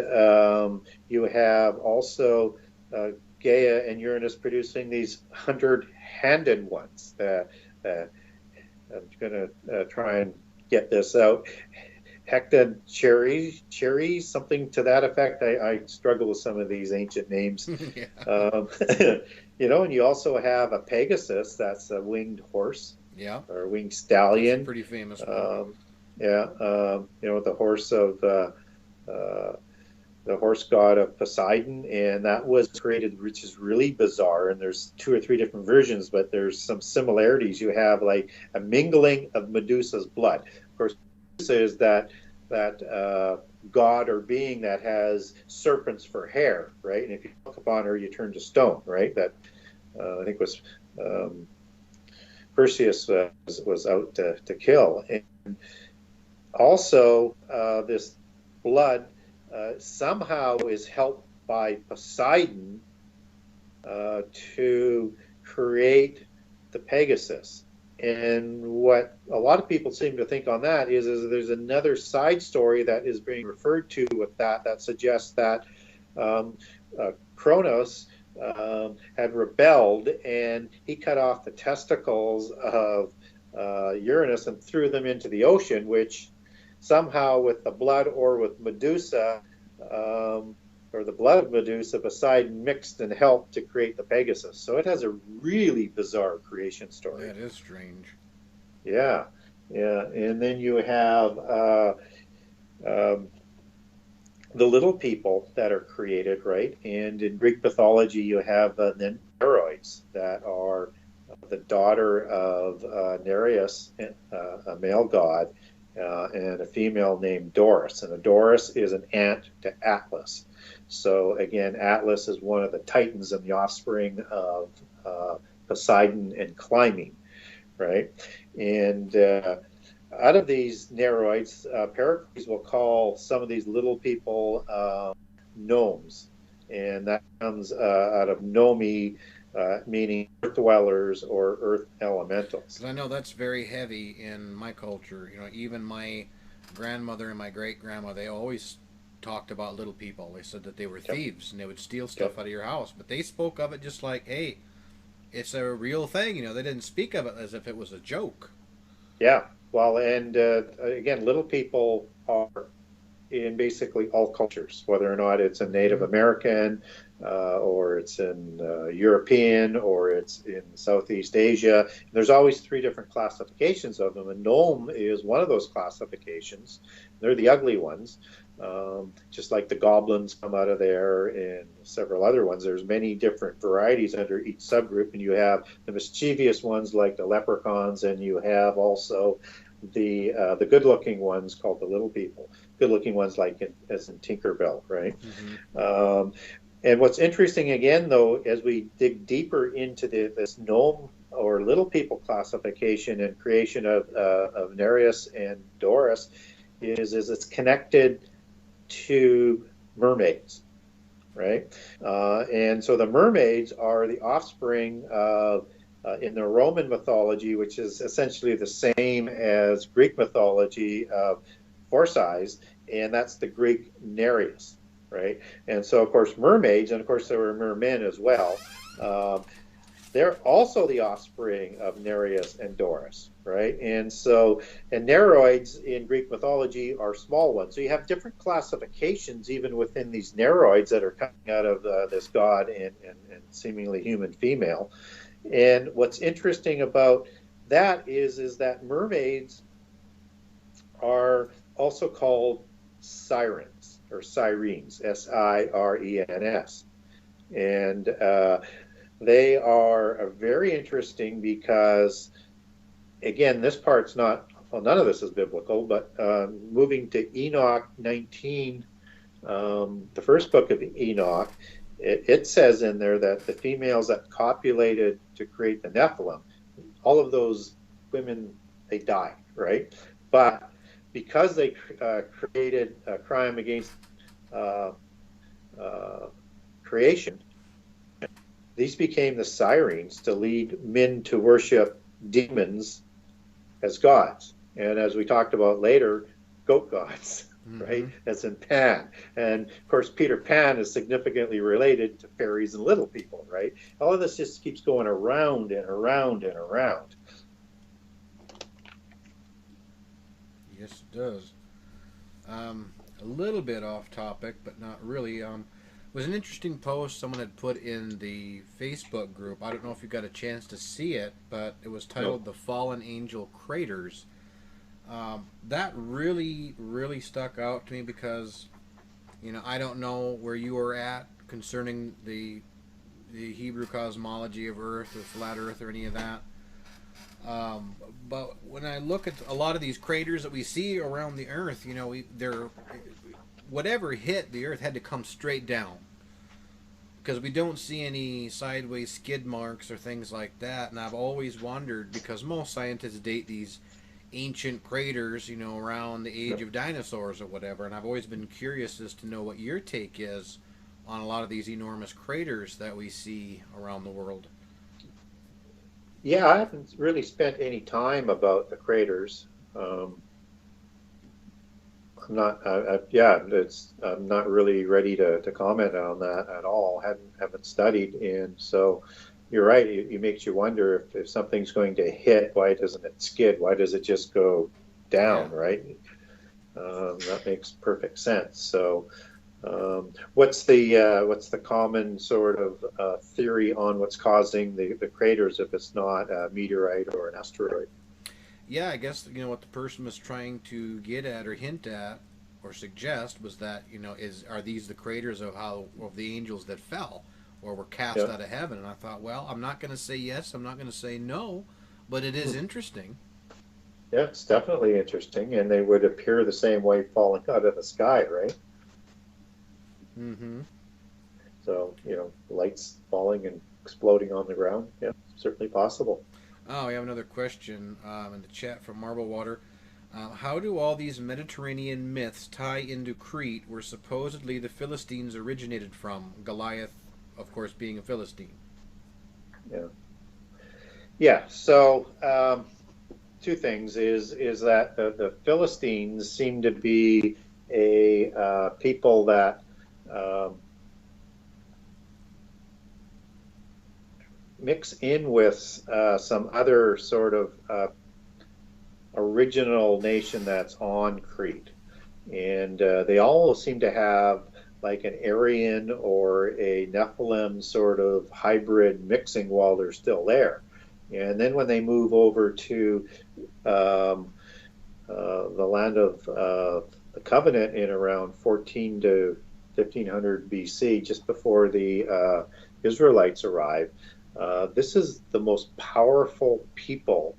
you have also Gaia and Uranus producing these 100-handed ones. I'm going to try and get this out. Hecatocherys, something to that effect. I struggle with some of these ancient names. Yeah. And you also have a Pegasus, that's a winged horse. Yeah. Or winged stallion. That's a pretty famous one. The horse of the horse god of Poseidon, and that was created, which is really bizarre. And there's 2 or 3 different versions, but there's some similarities. You have like a mingling of Medusa's blood. Of course, Medusa is that god or being that has serpents for hair, right? And if you look upon her, you turn to stone, right? That I think was Perseus was out to kill. And also, this blood somehow is helped by Poseidon to create the Pegasus. And what a lot of people seem to think on that is there's another side story that is being referred to with that suggests that Kronos had rebelled, and he cut off the testicles of Uranus and threw them into the ocean, which somehow with the blood or with Medusa, or the blood of Medusa, Poseidon mixed and helped to create the Pegasus. So it has a really bizarre creation story. That is strange. Yeah. And then you have the little people that are created, right? And in Greek mythology, you have the Nereids that are the daughter of Nereus, a male god, and a female named Doris. And Doris is an aunt to Atlas. So again, Atlas is one of the Titans and the offspring of Poseidon and Clymene, right? And out of these Nereids, Pericles will call some of these little people gnomes. And that comes out of nomi, meaning earth dwellers or earth elementals. 'Cause I know that's very heavy in my culture. Even my grandmother and my great grandma, they always talked about little people. They said that they were thieves and they would steal stuff out of your house. But they spoke of it just like, hey, it's a real thing. They didn't speak of it as if it was a joke. Yeah. Well, and again, little people are in basically all cultures, whether or not it's a Native American, or it's in European, or it's in Southeast Asia. There's always 3 different classifications of them, and gnome is one of those classifications. They're the ugly ones, just like the goblins come out of there and several other ones. There's many different varieties under each subgroup, and you have the mischievous ones like the leprechauns, and you have also the good-looking ones called the little people. Good-looking ones like as in Tinkerbell, right? Mm-hmm. And what's interesting again, though, as we dig deeper into this gnome or little people classification and creation of Nereus and Doris, is it's connected to mermaids, right? And so the mermaids are the offspring of, in the Roman mythology, which is essentially the same as Greek mythology of Phorcys, and that's the Greek Nereus, right? And so, of course, mermaids, and of course there were mermen as well, they're also the offspring of Nereus and Doris, right? And so, and Nereids in Greek mythology are small ones. So you have different classifications even within these Nereids that are coming out of this god and seemingly human female. And what's interesting about that is that mermaids are also called sirens or sirenes, S-I-R-E-N-S. And they are very interesting because, again, this part's not, well, none of this is biblical, but moving to Enoch 19, the first book of Enoch, it says in there that the females that copulated to create the Nephilim, all of those women, they died, right? But because they created a crime against creation, these became the sirens to lead men to worship demons as gods. And as we talked about later, goat gods, right? As in Pan. And of course, Peter Pan is significantly related to fairies and little people, right? All of this just keeps going around and around and around. Yes, it does. A little bit off topic, but not really. Was an interesting post someone had put in the Facebook group. I don't know if you got a chance to see it, but it was titled "The Fallen Angel Craters." That really, really stuck out to me because, I don't know where you were at concerning the Hebrew cosmology of Earth or flat Earth or any of that. But when I look at a lot of these craters that we see around the Earth, they're whatever hit the Earth had to come straight down, because we don't see any sideways skid marks or things like that. And I've always wondered, because most scientists date these ancient craters, around the age of dinosaurs or whatever, and I've always been curious as to know what your take is on a lot of these enormous craters that we see around the world. Yeah, I haven't really spent any time about the craters. I'm not really ready to comment on that at all. Haven't studied, and so you're right. It makes you wonder if something's going to hit, why doesn't it skid? Why does it just go down? Yeah. Right? That makes perfect sense. So, what's the common sort of theory on what's causing the craters if it's not a meteorite or an asteroid? Yeah, I guess what the person was trying to get at or hint at or suggest was that are these the craters of the angels that fell or were cast out of heaven? And I thought, well, I'm not going to say yes, I'm not going to say no, but it is interesting. Yeah, it's definitely interesting, and they would appear the same way falling out of the sky, right? Mm-hmm. So lights falling and exploding on the ground. Yeah, certainly possible. Oh, we have another question in the chat from Marble Water. How do all these Mediterranean myths tie into Crete, where supposedly the Philistines originated from? Goliath, of course, being a Philistine. Yeah. So two things is that the Philistines seem to be a people that mix in with some other sort of original nation that's on Crete, and they all seem to have like an Aryan or a Nephilim sort of hybrid mixing while they're still there. And then when they move over to the land of the Covenant in around 14 to 1500 BC, just before the Israelites arrive, this is the most powerful people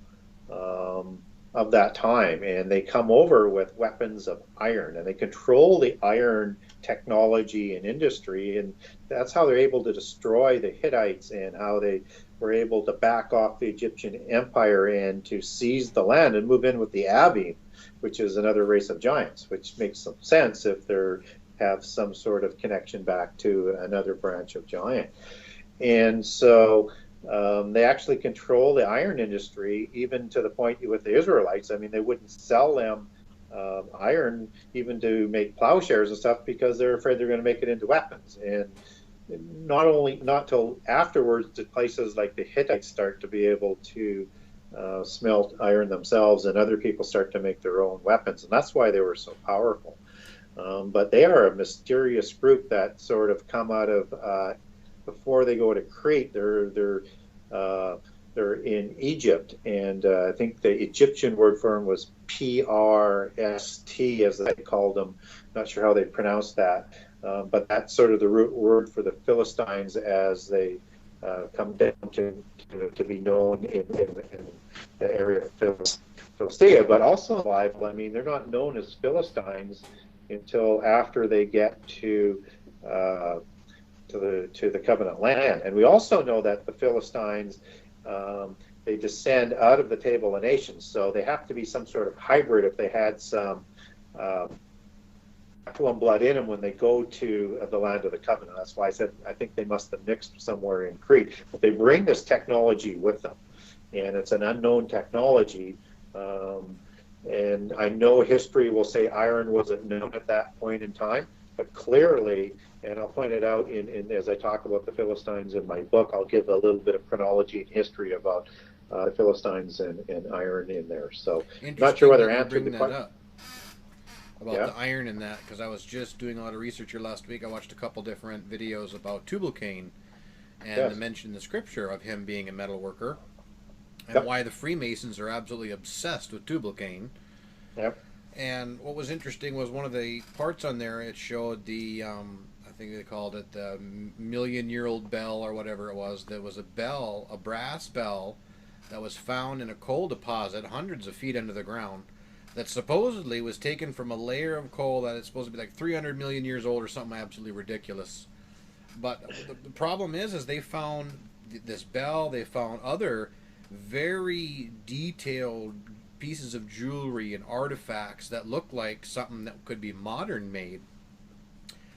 of that time, and they come over with weapons of iron, and they control the iron technology and industry, and that's how they're able to destroy the Hittites and how they were able to back off the Egyptian Empire and to seize the land and move in with the Abim, which is another race of giants, which makes some sense if they have some sort of connection back to another branch of giant. And so they actually control the iron industry, even to the point with the Israelites. I mean, they wouldn't sell them iron even to make plowshares and stuff because they're afraid they're going to make it into weapons. And not till afterwards did places like the Hittites start to be able to smelt iron themselves, and other people start to make their own weapons. And that's why they were so powerful. But they are a mysterious group that sort of come out of before they go to Crete. They're in Egypt, and I think the Egyptian word for them was PRST, as they called them. Not sure how they pronounced that, but that's sort of the root word for the Philistines as they come down to be known in the area of Philistia. But also in the Bible, I mean, they're not known as Philistines until after they get uh, to the covenant land. And we also know that the Philistines, they descend out of the Table of Nations, so they have to be some sort of hybrid if they had some Nephilim blood in them when they go to the land of the covenant. That's why I said I think they must have mixed somewhere in Crete. But they bring this technology with them, and it's an unknown technology. And I know history will say iron wasn't known at that point in time, but clearly, and I'll point it out in as I talk about the Philistines in my book, I'll give a little bit of chronology and history about the Philistines and iron in there. So, not sure whether I answered the question. About the iron in that, because I was just doing a lot of research here last week. I watched a couple different videos about Tubal-Cain and the mention in the scripture of him being a metal worker, and why the Freemasons are absolutely obsessed with Tubal-Cain. Yep. And what was interesting was one of the parts on there, it showed the, I think they called it the million-year-old bell or whatever it was. There was a bell, a brass bell, that was found in a coal deposit hundreds of feet under the ground, that supposedly was taken from a layer of coal that is supposed to be like 300 million years old or something absolutely ridiculous. But the problem is they found this bell, they found other very detailed pieces of jewelry and artifacts that look like something that could be modern made.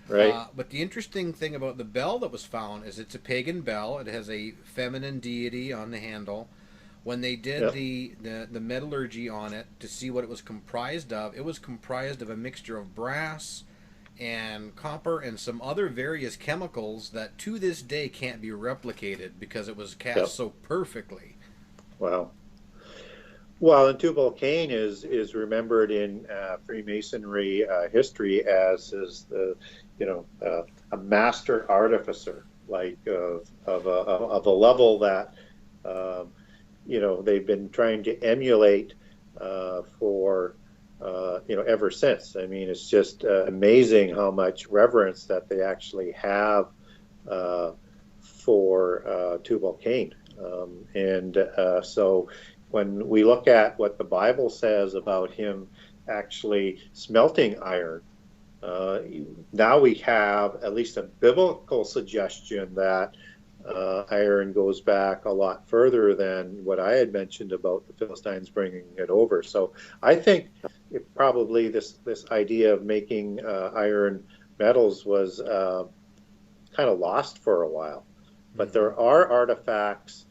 Right. But the interesting thing about the bell that was found is it's a pagan bell. It has a feminine deity on the handle. When they did the metallurgy on it to see what it was comprised of, it was comprised of a mixture of brass and copper and some other various chemicals that to this day can't be replicated because it was cast so perfectly. Wow. Well, and Tubal-Cain is remembered in Freemasonry history as the a master artificer, like of a level that they've been trying to emulate for ever since. I mean, it's just amazing how much reverence that they actually have for Tubal-Cain, so when we look at what the Bible says about him actually smelting iron, now we have at least a biblical suggestion that iron goes back a lot further than what I had mentioned about the Philistines bringing it over. So I think probably this idea of making iron metals was kind of lost for a while. But there are artifacts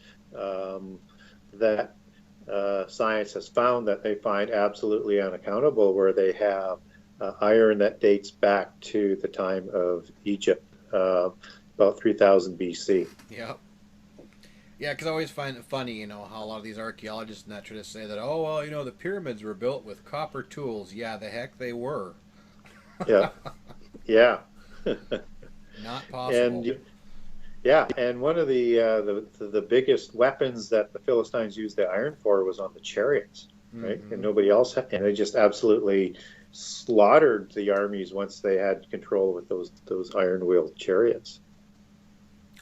that science has found that they find absolutely unaccountable, where they have iron that dates back to the time of Egypt, about 3000 BC. Yeah. Yeah, because I always find it funny, how a lot of these archaeologists and that try to say that, oh, well, the pyramids were built with copper tools. Yeah, the heck they were. Yeah. Yeah. Not possible. And one of the biggest weapons that the Philistines used the iron for was on the chariots, right? Mm-hmm. And nobody else had, and they just absolutely slaughtered the armies once they had control with those iron-wheeled chariots.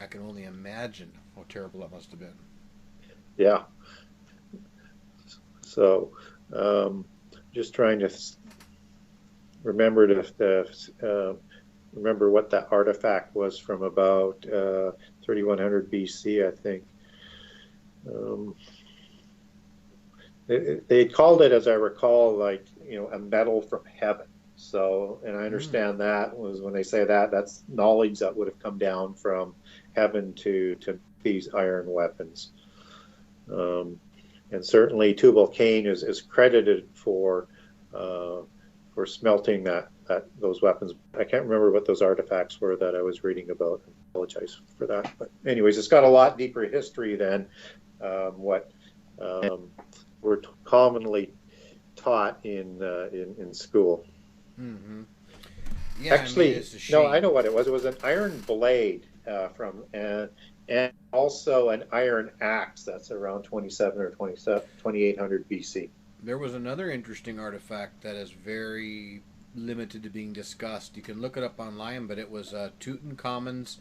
I can only imagine how terrible that must have been. Yeah. So, just trying to remember remember what that artifact was from about 3100 BC, I think. They called it, as I recall, like, a metal from heaven. So, and I understand that was when they say that, that's knowledge that would have come down from heaven to these iron weapons. And certainly Tubal-Cain is credited for smelting those weapons. I can't remember what those artifacts were that I was reading about. I apologize for that. But anyways, it's got a lot deeper history than what we're commonly taught in school. Mm-hmm. Yeah, actually, no, I know what it was. It was an iron blade and also an iron axe that's around 27 or 2800 BC. There was another interesting artifact that is very limited to being discussed. You can look it up online, but it was Tutankhamun's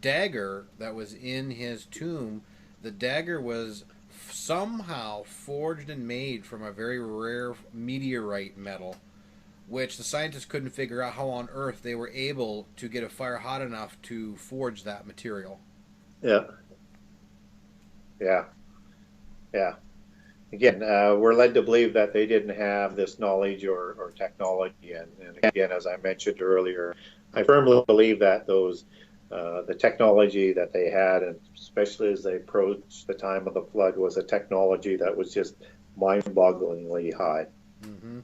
dagger that was in his tomb. The dagger was somehow forged and made from a very rare meteorite metal, which the scientists couldn't figure out how on earth they were able to get a fire hot enough to forge that material. Yeah. Yeah. Yeah. Again, we're led to believe that they didn't have this knowledge or technology. And again, as I mentioned earlier, I firmly believe that the technology that they had, and especially as they approached the time of the flood, was a technology that was just mind-bogglingly high. Mm-hmm.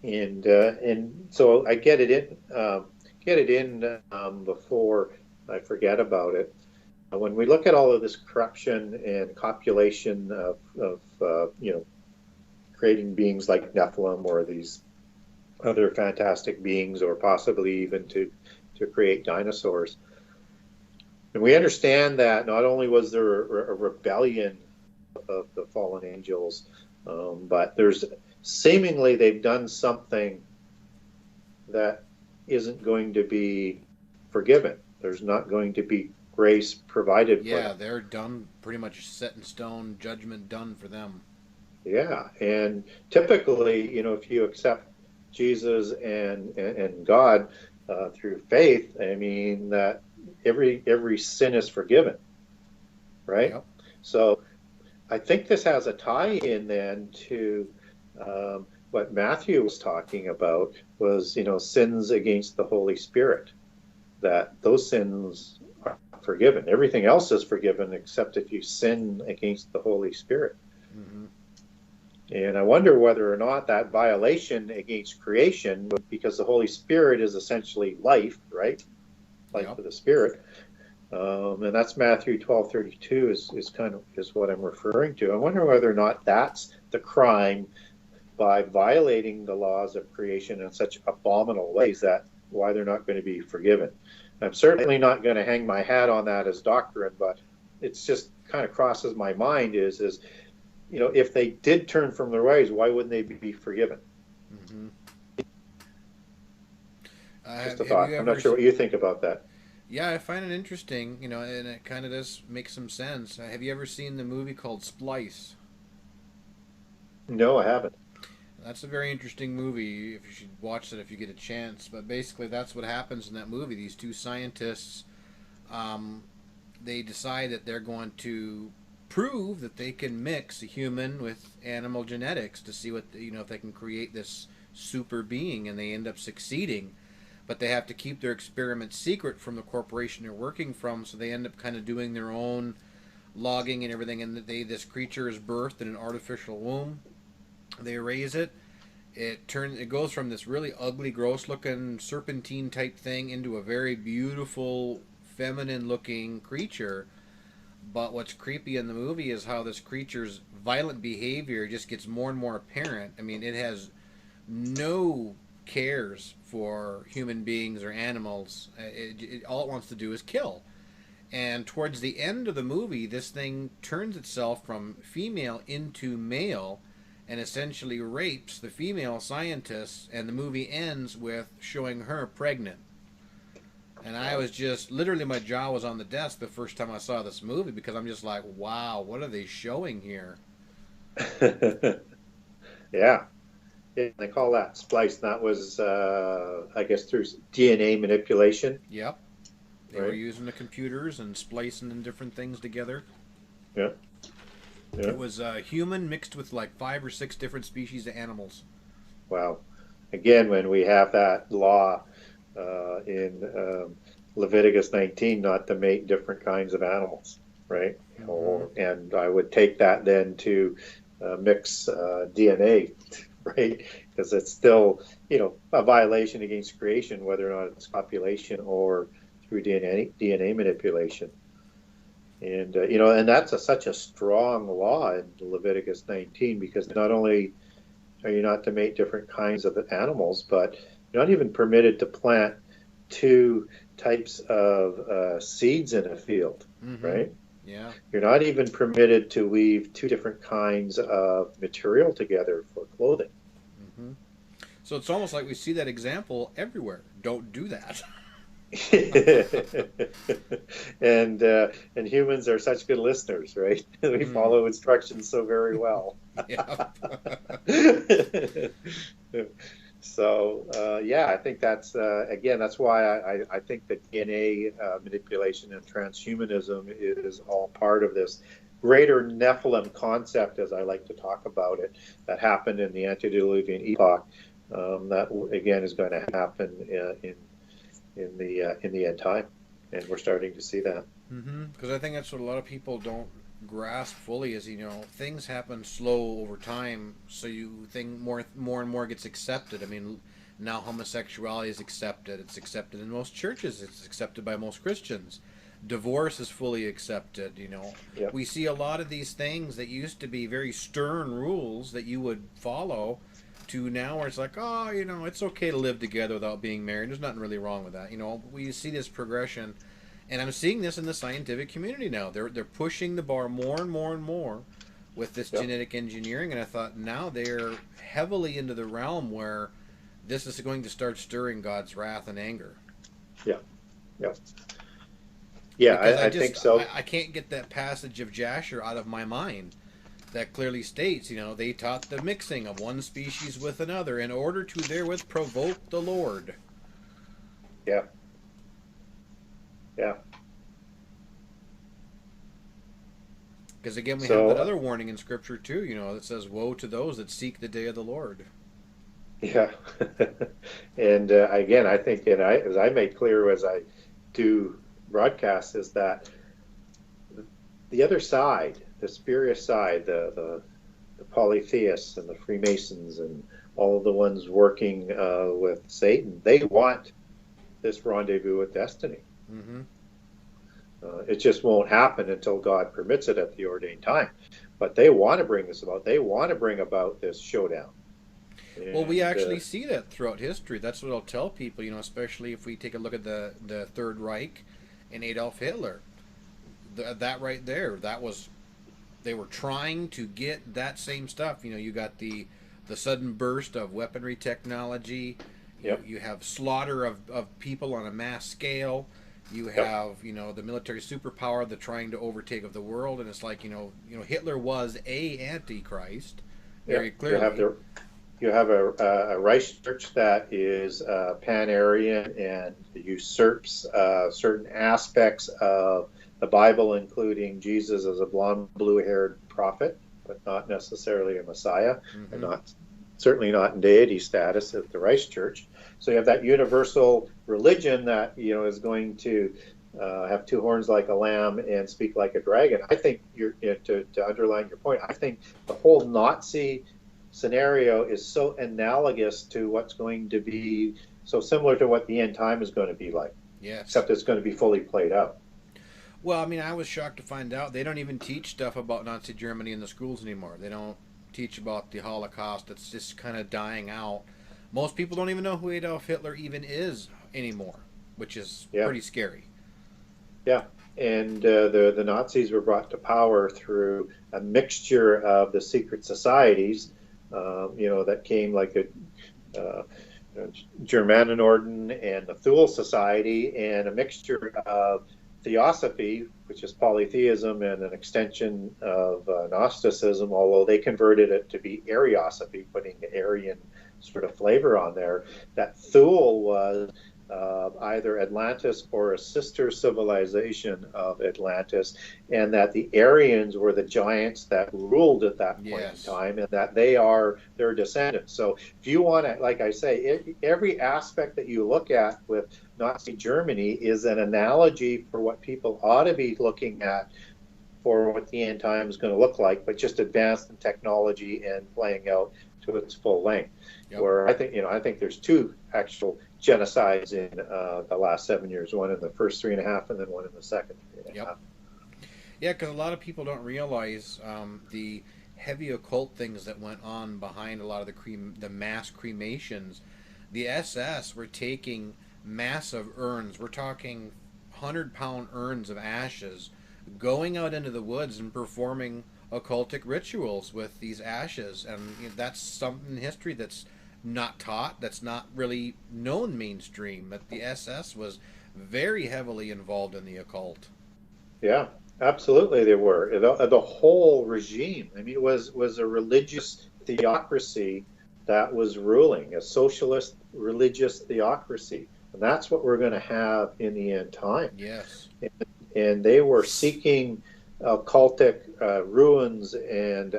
And so I get it in before I forget about it. When we look at all of this corruption and copulation of creating beings like Nephilim or these other fantastic beings, or possibly even to create dinosaurs, and we understand that not only was there a rebellion of the fallen angels, but there's seemingly they've done something that isn't going to be forgiven. There's not going to be grace provided for them. Yeah, they're done, pretty much set in stone, judgment done for them. Yeah, and typically, if you accept Jesus and God through faith, I mean that every sin is forgiven, right? Yep. So I think this has a tie-in then to what Matthew was talking about, was sins against the Holy Spirit, that those sins are forgiven. Everything else is forgiven except if you sin against the Holy Spirit. Mm-hmm. And I wonder whether or not that violation against creation, because the Holy Spirit is essentially life, right? Life Yep. of the Spirit. And that's Matthew 12:32 is what I'm referring to. I wonder whether or not that's the crime by violating the laws of creation in such abominable ways, that why they're not going to be forgiven. I'm certainly not going to hang my hat on that as doctrine, but it's just kind of crosses my mind is if they did turn from their ways, why wouldn't they be forgiven? Mm-hmm. Just a thought. I'm not sure what you think about that. Yeah, I find it interesting, and it kind of does make some sense. Have you ever seen the movie called Splice? No, I haven't. That's a very interesting movie. If you should watch it if you get a chance. But basically, that's what happens in that movie. These two scientists, they decide that they're going to prove that they can mix a human with animal genetics to see what if they can create this super being, and they end up succeeding. But they have to keep their experiment secret from the corporation they're working from, so they end up kind of doing their own logging and everything. And this creature is birthed in an artificial womb. They raise it. It goes from this really ugly, gross-looking serpentine type thing into a very beautiful, feminine-looking creature. But what's creepy in the movie is how this creature's violent behavior just gets more and more apparent. I mean, it has no cares for human beings or animals. All it wants to do is kill. And towards the end of the movie, this thing turns itself from female into male and essentially rapes the female scientists, and the movie ends with showing her pregnant. And I was just, literally my jaw was on the desk the first time I saw this movie, because I'm just like, wow, what are they showing here? Yeah. They call that splice. That was, I guess, through DNA manipulation. Yep. They were using the computers and splicing and different things together. Yeah. Yeah. It was human mixed with like 5 or 6 different species of animals. Wow. Again, when we have that law in Leviticus 19 not to mate different kinds of animals, right? Mm-hmm. And I would take that then to mix DNA, right? Because it's still, a violation against creation, whether or not it's copulation or through DNA manipulation. And, and that's such a strong law in Leviticus 19, because not only are you not to mate different kinds of animals, but you're not even permitted to plant 2 types of seeds in a field, mm-hmm. right? Yeah. You're not even permitted to weave 2 different kinds of material together for clothing. Mm-hmm. So it's almost like we see that example everywhere. Don't do that. and humans are such good listeners, right? We follow instructions so very well. So yeah, I think that's again, that's why I think that DNA manipulation and transhumanism is all part of this greater Nephilim concept, as I like to talk about it, that happened in the antediluvian epoch. That again is going to happen in the end time, and we're starting to see that. Because I think that's what a lot of people don't grasp fully is, things happen slow over time, so you think more and more gets accepted. I mean, now homosexuality is accepted. It's accepted in most churches. It's accepted by most Christians. Divorce is fully accepted. Yeah. We see a lot of these things that used to be very stern rules that you would follow, to now where it's like, oh, it's okay to live together without being married. There's nothing really wrong with that. We see this progression, and I'm seeing this in the scientific community now. They're pushing the bar more and more and more with this genetic engineering, and I thought now they're heavily into the realm where this is going to start stirring God's wrath and anger. Yeah, yeah, yeah. I think so. I can't get that passage of Jasher out of my mind that clearly states, they taught the mixing of one species with another in order to therewith provoke the Lord. Yeah. Yeah. Because again, we have that other warning in Scripture too, that says, woe to those that seek the day of the Lord. Yeah. And again, I think, as I make clear as I do broadcast, is that the other side, the spurious side, the polytheists and the Freemasons and all of the ones working with Satan, they want this rendezvous with destiny. Mm-hmm. It just won't happen until God permits it at the ordained time. But they want to bring this about. They want to bring about this showdown. Well, we actually see that throughout history. That's what I'll tell people, especially if we take a look at the Third Reich and Adolf Hitler. That right there, they were trying to get that same stuff. You got the sudden burst of weaponry technology. You have slaughter of people on a mass scale. You have, the military superpower, the trying to overtake of the world, and it's like, Hitler was a antichrist, very clearly. You have a Reich Church that is pan-Aryan and usurps certain aspects of the Bible, including Jesus as a blonde, blue-haired prophet, but not necessarily a Messiah, and certainly not in deity status at the Reich Church. So you have that universal religion that is going to have two horns like a lamb and speak like a dragon. I think to underline your point, I think the whole Nazi scenario is so analogous to what's going to be so similar to what the end time is going to be like. Yes. Except it's going to be fully played out. Well, I mean, I was shocked to find out they don't even teach stuff about Nazi Germany in the schools anymore. They don't teach about the Holocaust. It's just kind of dying out. Most people don't even know who Adolf Hitler even is anymore, which is pretty scary. Yeah. And the Nazis were brought to power through a mixture of the secret societies, that came like a Germanenorden and the Thule Society, and a mixture of Theosophy, which is polytheism and an extension of Gnosticism, although they converted it to be Ariosophy, putting the Aryan sort of flavor on there. That Thule was either Atlantis or a sister civilization of Atlantis, and that the Aryans were the giants that ruled at that point in time, and that they are their descendants. So if you want to, like I say, every aspect that you look at with Nazi Germany is an analogy for what people ought to be looking at for what the end time is going to look like, but just advanced in technology and playing out to its full length. Yep. Where I think there's two actual genocides in the last 7 years, one in the first 3.5 and then one in the second 3.5. Yep. Yeah, because a lot of people don't realize the heavy occult things that went on behind a lot of the mass cremations. The SS were taking massive urns. We're talking 100-pound urns of ashes, going out into the woods and performing occultic rituals with these ashes, and that's something in history that's not taught, that's not really known mainstream, but the SS was very heavily involved in the occult. Yeah, absolutely they were. The whole regime, I mean, it was a religious theocracy that was ruling, a socialist religious theocracy. And that's what we're going to have in the end time. Yes. And they were seeking occultic ruins and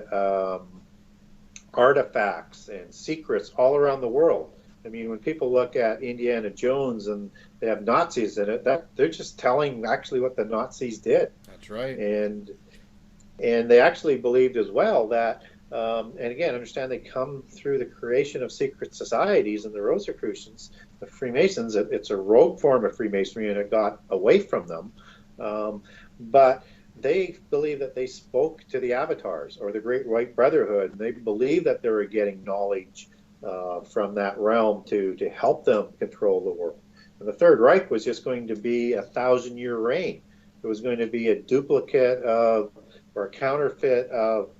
artifacts and secrets all around the world. I mean, when people look at Indiana Jones and they have Nazis in it, they're just telling actually what the Nazis did. That's right. And they actually believed as well that, and again, understand they come through the creation of secret societies and the Rosicrucians, the Freemasons. It's a rogue form of Freemasonry, and it got away from them. But they believe that they spoke to the avatars or the Great White Brotherhood, and they believe that they were getting knowledge from that realm to help them control the world. And the Third Reich was just going to be a 1,000-year reign. It was going to be a duplicate of, or a counterfeit of,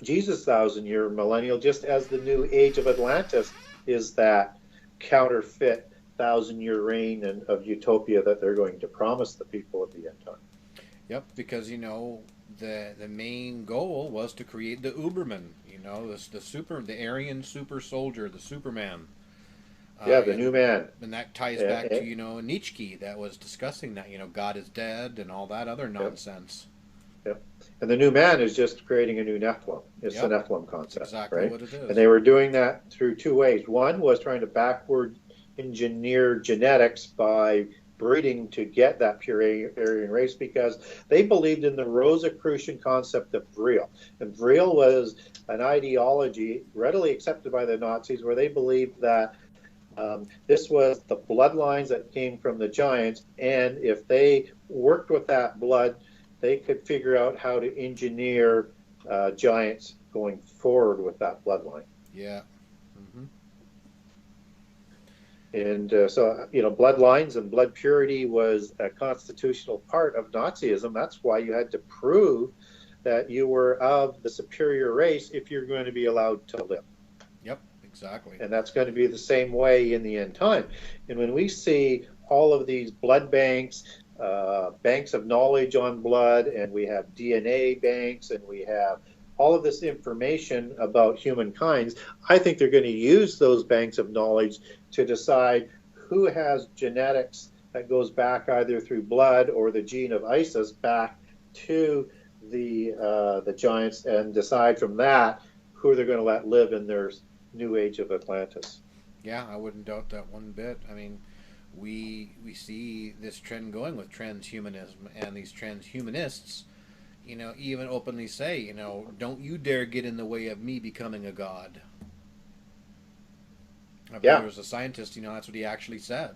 Jesus' 1,000-year millennial, just as the new age of Atlantis is that counterfeit 1,000-year reign of utopia that they're going to promise the people at the end time. Yep, because the main goal was to create the Uberman, the Aryan super soldier, the Superman. The new man. And that ties back to Nietzsche that was discussing that God is dead and all that other nonsense. Yep. And the new man is just creating a new Nephilim. It's the Nephilim concept. Exactly right? what it is. And they were doing that through two ways. One was trying to backward engineer genetics by breeding to get that pure Aryan race, because they believed in the Rosicrucian concept of Vril. And Vril was an ideology readily accepted by the Nazis where they believed that this was the bloodlines that came from the giants, and if they worked with that blood, they could figure out how to engineer giants going forward with that bloodline. Yeah. Mm-hmm. And so, bloodlines and blood purity was a constitutional part of Nazism. That's why you had to prove that you were of the superior race if you're going to be allowed to live. Yep, exactly. And that's going to be the same way in the end time. And when we see all of these blood banks, banks of knowledge on blood, and we have DNA banks, and we have all of this information about humankind, I think they're going to use those banks of knowledge to decide who has genetics that goes back either through blood or the gene of Isis back to the giants, and decide from that who they're going to let live in their new age of Atlantis. Yeah, I wouldn't doubt that one bit. I mean, we see this trend going with transhumanism, and these transhumanists, even openly say, don't you dare get in the way of me becoming a god. There was a scientist, that's what he actually said.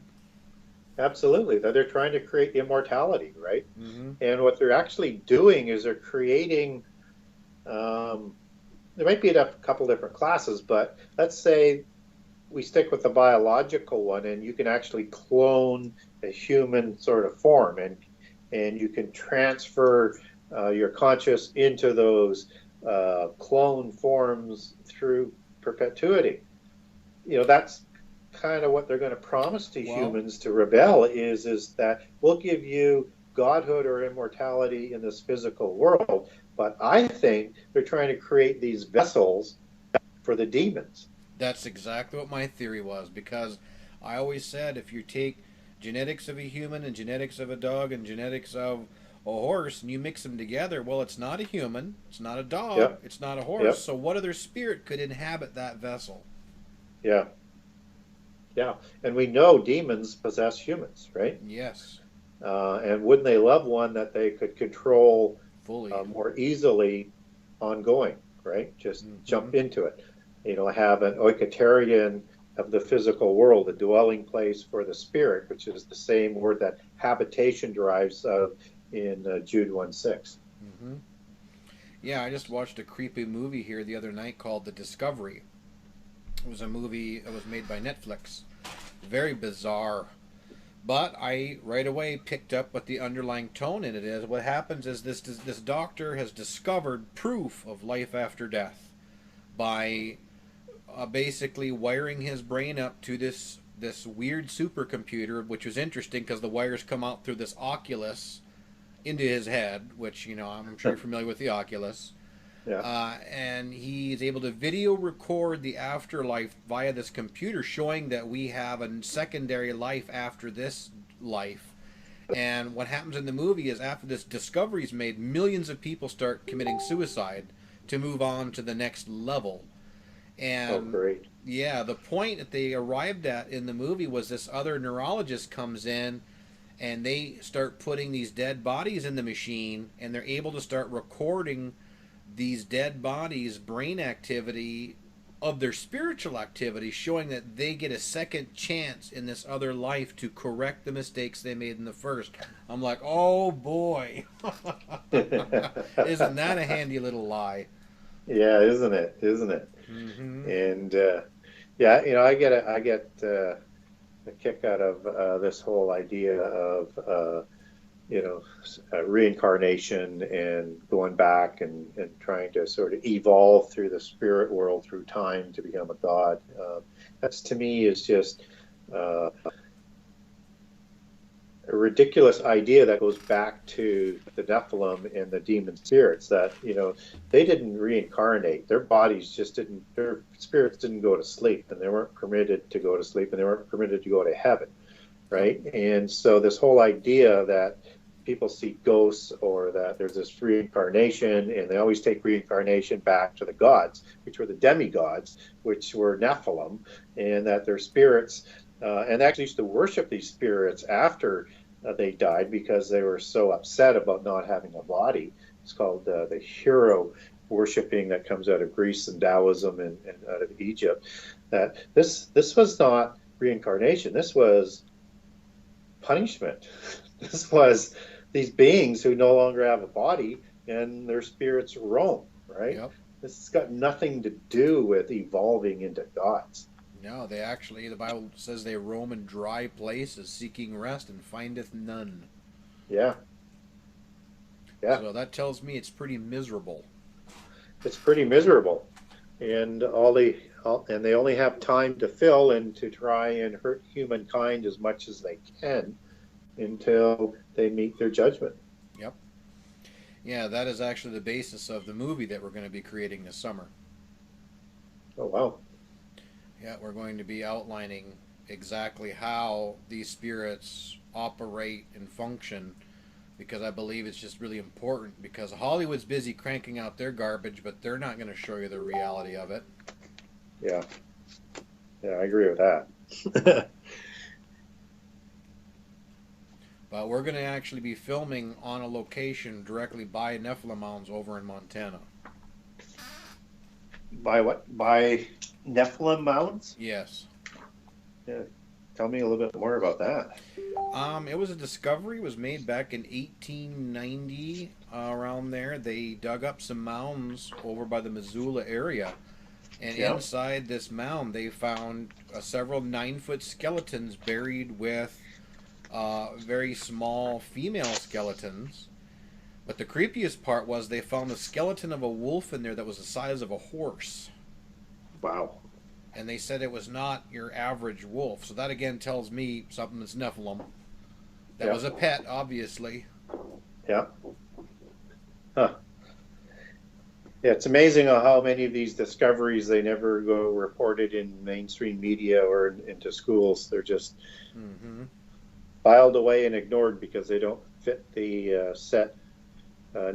Absolutely. They're trying to create immortality, right? Mm-hmm. And what they're actually doing is they're creating, there might be a couple different classes, but let's say we stick with the biological one, and you can actually clone a human sort of form, and you can transfer your conscious into those clone forms through perpetuity. That's kind of what they're going to promise to humans to rebel is that we'll give you godhood or immortality in this physical world. But I think they're trying to create these vessels for the demons. That's exactly what my theory was, because I always said if you take genetics of a human and genetics of a dog and genetics of a horse and you mix them together, well, it's not a human, it's not a dog, it's not a horse. So what other spirit could inhabit that vessel? Yeah. And we know demons possess humans, right? Yes. And wouldn't they love one that they could control fully, more easily ongoing, right? Just jump into it. Have an oikotarian of the physical world, a dwelling place for the spirit, which is the same word that habitation derives of in Jude 1:6. Mm-hmm. Yeah, I just watched a creepy movie here the other night called The Discovery. It was a movie that was made by Netflix. Very bizarre. But I right away picked up what the underlying tone in it is. What happens is this doctor has discovered proof of life after death by basically wiring his brain up to this weird supercomputer, which was interesting because the wires come out through this Oculus into his head, which, I'm sure you're familiar with the Oculus. Yeah. And he's able to video record the afterlife via this computer, showing that we have a secondary life after this life. And what happens in the movie is after this discovery is made, millions of people start committing suicide to move on to the next level. Oh, And great. yeah, the point that they arrived at in the movie was this other neurologist comes in and they start putting these dead bodies in the machine, and they're able to start recording these dead bodies' brain activity of their spiritual activity, showing that they get a second chance in this other life to correct the mistakes they made in the first. I'm like, oh boy. Isn't that a handy little lie? Yeah, isn't it? Isn't it? Mm-hmm. And yeah, I get a kick out of this whole idea of reincarnation and going back and trying to sort of evolve through the spirit world through time to become a god. That's to me is just a ridiculous idea that goes back to the Nephilim and the demon spirits that, they didn't reincarnate. Their bodies just didn't, their spirits didn't go to sleep, and they weren't permitted to go to sleep, and they weren't permitted to go to heaven, right? And so this whole idea that people see ghosts or that there's this reincarnation, and they always take reincarnation back to the gods, which were the demigods, which were Nephilim, and that their spirits and they actually used to worship these spirits after they died because they were so upset about not having a body. It's called the hero worshiping that comes out of Greece and Taoism and out of Egypt. That this was not reincarnation. This was punishment. This was these beings who no longer have a body and their spirits roam, right? Yep. This has got nothing to do with evolving into gods. No, they actually, the Bible says they roam in dry places, seeking rest, and findeth none. Yeah. Yeah. So that tells me it's pretty miserable. It's pretty miserable. And they only have time to fill and to try and hurt humankind as much as they can until they meet their judgment. Yep. Yeah, that is actually the basis of the movie that we're going to be creating this summer. Oh, wow. Yeah, we're going to be outlining exactly how these spirits operate and function, because I believe it's just really important, because Hollywood's busy cranking out their garbage, but they're not going to show you the reality of it. Yeah. Yeah, I agree with that. But we're going to actually be filming on a location directly by Nephilim Mounds over in Montana. By what? By Nephilim Mounds? Yes. Yeah. Tell me a little bit more about that. It was a discovery. It was made back in 1890, around there. They dug up some mounds over by the Missoula area. And inside this mound, they found several 9-foot skeletons buried with very small female skeletons. But the creepiest part was they found a skeleton of a wolf in there that was the size of a horse. Wow. And they said it was not your average wolf. So that again tells me something that's Nephilim. That was a pet, obviously. Yeah. Huh. Yeah, it's amazing how many of these discoveries they never go reported in mainstream media or into schools. They're just filed away and ignored because they don't fit the set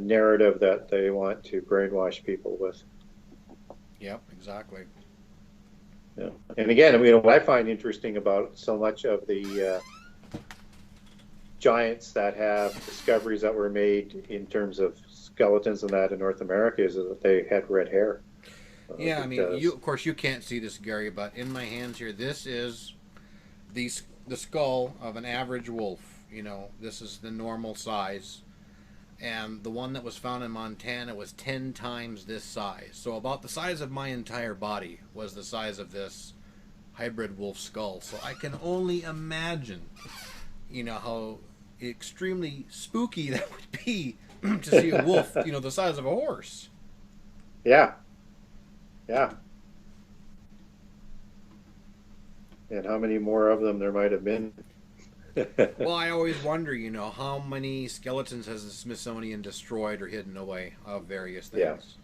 narrative that they want to brainwash people with. Yep, exactly. Yeah. And again, what I find interesting about so much of the giants that have discoveries that were made in terms of skeletons and that in North America is that they had red hair. Yeah, I mean, of course you can't see this, Gary, but in my hands here, this is the skull of an average wolf. This is the normal size. And the one that was found in Montana was 10 times this size. So about the size of my entire body was the size of this hybrid wolf skull. So I can only imagine, how extremely spooky that would be to see a wolf, the size of a horse. Yeah. Yeah. And how many more of them there might have been. Well, I always wonder, how many skeletons has the Smithsonian destroyed or hidden away of various things.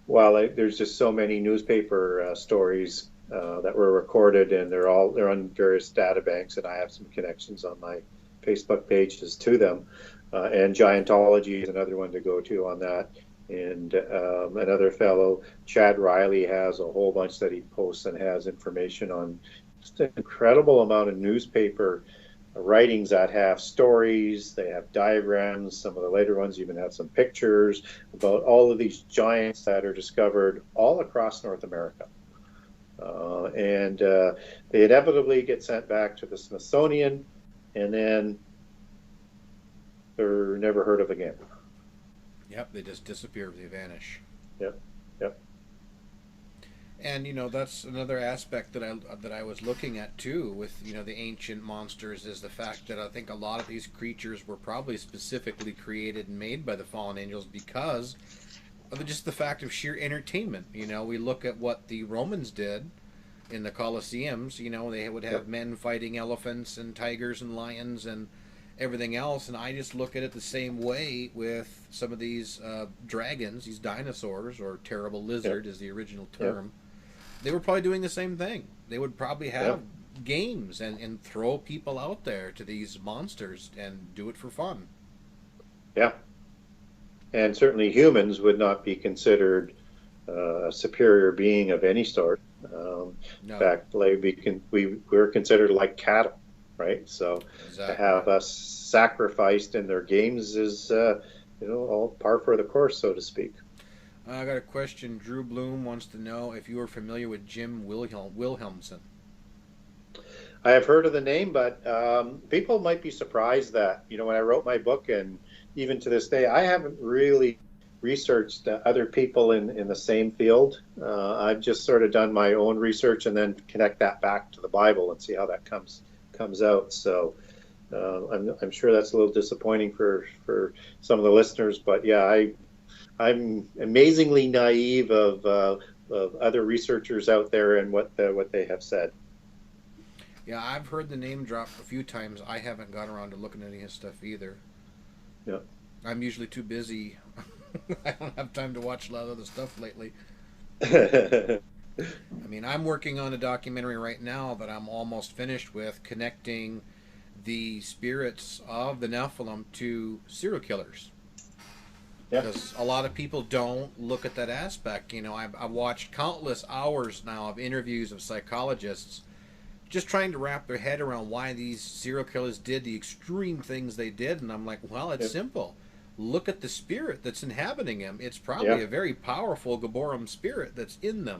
Well, there's just so many newspaper stories that were recorded, and they're on various data banks, and I have some connections on my Facebook pages to them. And Giantology is another one to go to on that. And another fellow, Chad Riley, has a whole bunch that he posts and has information on just an incredible amount of newspaper writings that have stories, they have diagrams, some of the later ones even have some pictures about all of these giants that are discovered all across North America. And they inevitably get sent back to the Smithsonian, and then they're never heard of again. Yep, they just disappear, they vanish. Yep, yep. And that's another aspect that I was looking at too with the ancient monsters, is the fact that I think a lot of these creatures were probably specifically created and made by the fallen angels because of just the fact of sheer entertainment. We look at what the Romans did in the Colosseums. They would have men fighting elephants and tigers and lions and everything else, and I just look at it the same way with some of these dragons, these dinosaurs, or terrible lizard is the original term. They were probably doing the same thing. They would probably have games and throw people out there to these monsters and do it for fun. Yeah. And certainly humans would not be considered a superior being of any sort. No. In fact, we're considered like cattle, right? So to have us sacrificed in their games is, all par for the course, so to speak. I got a question. Drew Bloom wants to know if you are familiar with Jim Wilhelmsen. I have heard of the name, but people might be surprised that, when I wrote my book, and even to this day, I haven't really researched other people in the same field. I've just sort of done my own research and then connect that back to the Bible and see how that comes out. So I'm sure that's a little disappointing for some of the listeners, but yeah, I'm amazingly naive of other researchers out there and what they have said. Yeah, I've heard the name drop a few times. I haven't got around to looking at any of his stuff either. Yeah, I'm usually too busy. I don't have time to watch a lot of other stuff lately. I mean, I'm working on a documentary right now that I'm almost finished with, connecting the spirits of the Nephilim to serial killers. Because a lot of people don't look at that aspect. I've watched countless hours now of interviews of psychologists just trying to wrap their head around why these serial killers did the extreme things they did. And I'm like, well, it's simple. Look at the spirit that's inhabiting them. It's probably a very powerful Gaborim spirit that's in them.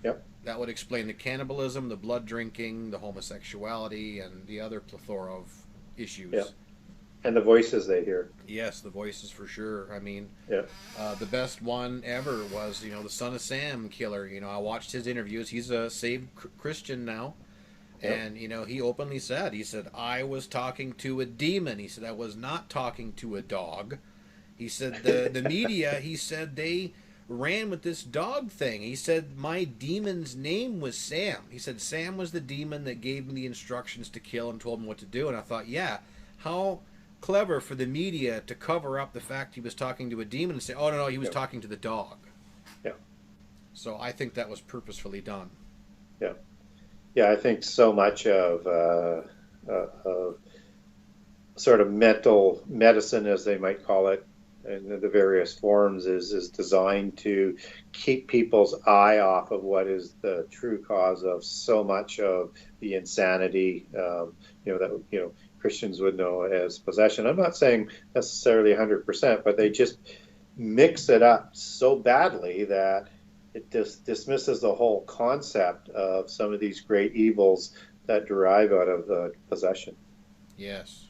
That would explain the cannibalism, the blood drinking, the homosexuality, and the other plethora of issues. And the voices they hear. Yes, the voices for sure. I mean, the best one ever was, the Son of Sam killer. I watched his interviews. He's a saved Christian now. And, he openly said, I was talking to a demon. He said, I was not talking to a dog. He said, the media, he said, they ran with this dog thing. He said, my demon's name was Sam. He said, Sam was the demon that gave me the instructions to kill and told me what to do. And I thought, how clever for the media to cover up the fact he was talking to a demon and say, oh, no, he was talking to the dog. So I think that was purposefully done. Yeah, I think so much of sort of mental medicine, as they might call it, and the various forms is designed to keep people's eye off of what is the true cause of so much of the insanity, that Christians would know as possession. I'm not saying necessarily 100%, but they just mix it up so badly that it dismisses the whole concept of some of these great evils that derive out of the possession. Yes.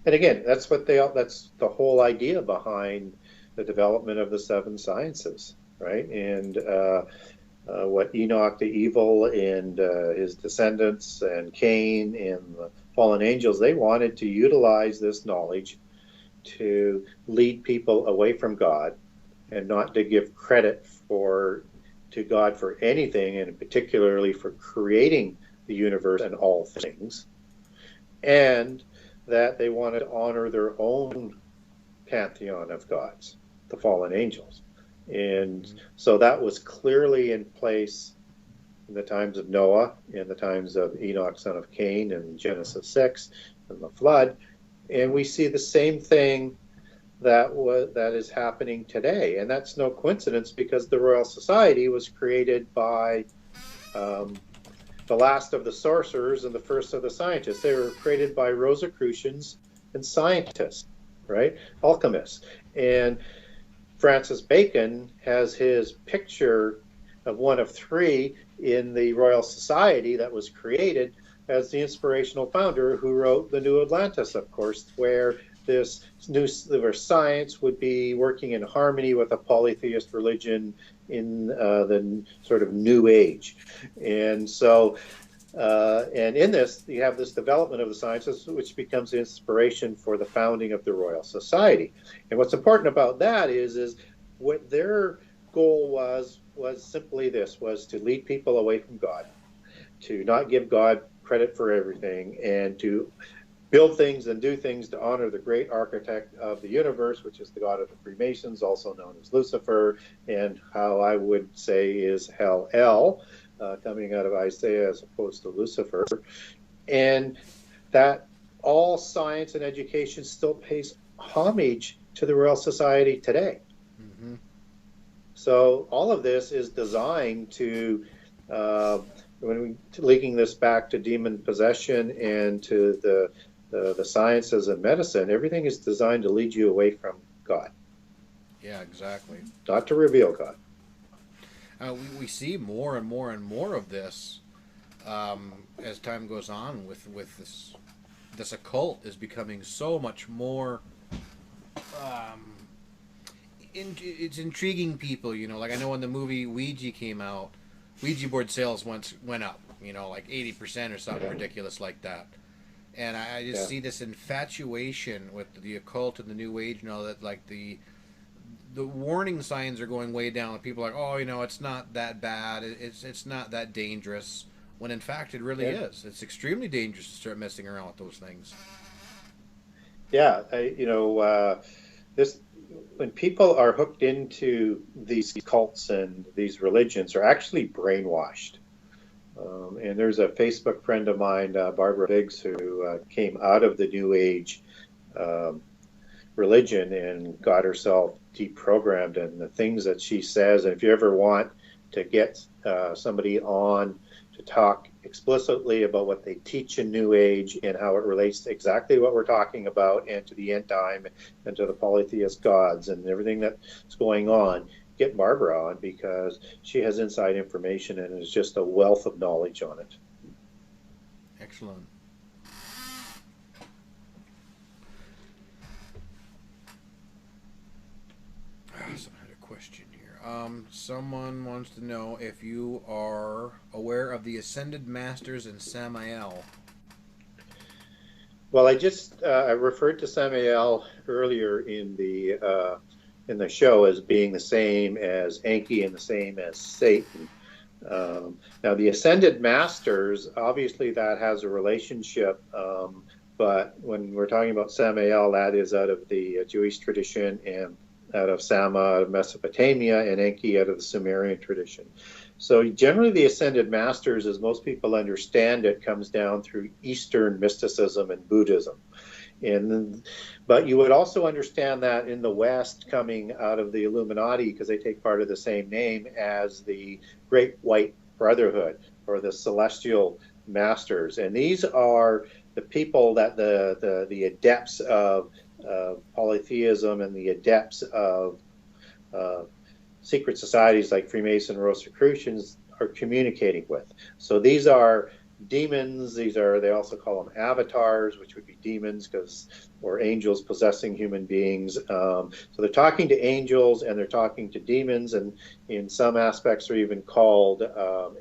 And again, that's the whole idea behind the development of the seven sciences, right? And what Enoch the evil and his descendants and Cain and the fallen angels, they wanted to utilize this knowledge to lead people away from God and not to give credit to God for anything, and particularly for creating the universe and all things, and that they wanted to honor their own pantheon of gods, the fallen angels. And so that was clearly in place in the times of Noah, in the times of Enoch, son of Cain, in Genesis 6, and the flood. And we see the same thing that is happening today. And that's no coincidence, because the Royal Society was created by the last of the sorcerers and the first of the scientists. They were created by Rosicrucians and scientists, right? Alchemists. And Francis Bacon has his picture of one of three in the Royal Society that was created as the inspirational founder who wrote The New Atlantis, of course, where where science would be working in harmony with a polytheist religion in the sort of New Age. And so, and in this, you have this development of the sciences, which becomes the inspiration for the founding of the Royal Society. And what's important about that is what their goal was simply this, was to lead people away from God, to not give God credit for everything, and to build things and do things to honor the great architect of the universe, which is the god of the Freemasons, also known as Lucifer, and how I would say is Hell-El, coming out of Isaiah as opposed to Lucifer. And that all science and education still pays homage to the Royal Society today. Mm-hmm. So all of this is designed to, linking this back to demon possession and to the sciences and medicine, everything is designed to lead you away from God. Yeah, exactly. Not to reveal God. We see more and more and more of this as time goes on with this occult is becoming so much more it's intriguing people, you know, like I know when the movie Ouija came out, Ouija board sales went up, you know, like 80% or something ridiculous like that. And I just see this infatuation with the occult and the New Age and all that, like the warning signs are going way down. People are like, oh, you know, it's not that bad. It's not that dangerous. When in fact it really is. It's extremely dangerous to start messing around with those things. Yeah, when people are hooked into these cults and these religions, are actually brainwashed. And there's a Facebook friend of mine, Barbara Biggs, who came out of the New Age religion and got herself deprogrammed. And the things that she says, and if you ever want to get somebody on to talk explicitly about what they teach in New Age and how it relates to exactly what we're talking about and to the end time and to the polytheist gods and everything that's going on, get Barbara on, because she has inside information and is just a wealth of knowledge on it. Excellent. Someone had a question here. Someone wants to know if you are aware of the Ascended Masters and Samael. Well, I referred to Samael earlier in the show as being the same as Enki and the same as Satan. Now, the Ascended Masters, obviously that has a relationship, but when we're talking about Samael, that is out of the Jewish tradition, and out of Sama, out of Mesopotamia, and Enki out of the Sumerian tradition. So generally the Ascended Masters, as most people understand it, comes down through Eastern mysticism and Buddhism. But you would also understand that in the West, coming out of the Illuminati, because they take part of the same name, as the Great White Brotherhood or the Celestial Masters. And these are the people that the adepts of polytheism and the adepts of secret societies like Freemason, Rosicrucians are communicating with. So these are demons. They also call them avatars, which would be demons, or angels possessing human beings. So they're talking to angels and they're talking to demons, and in some aspects are even called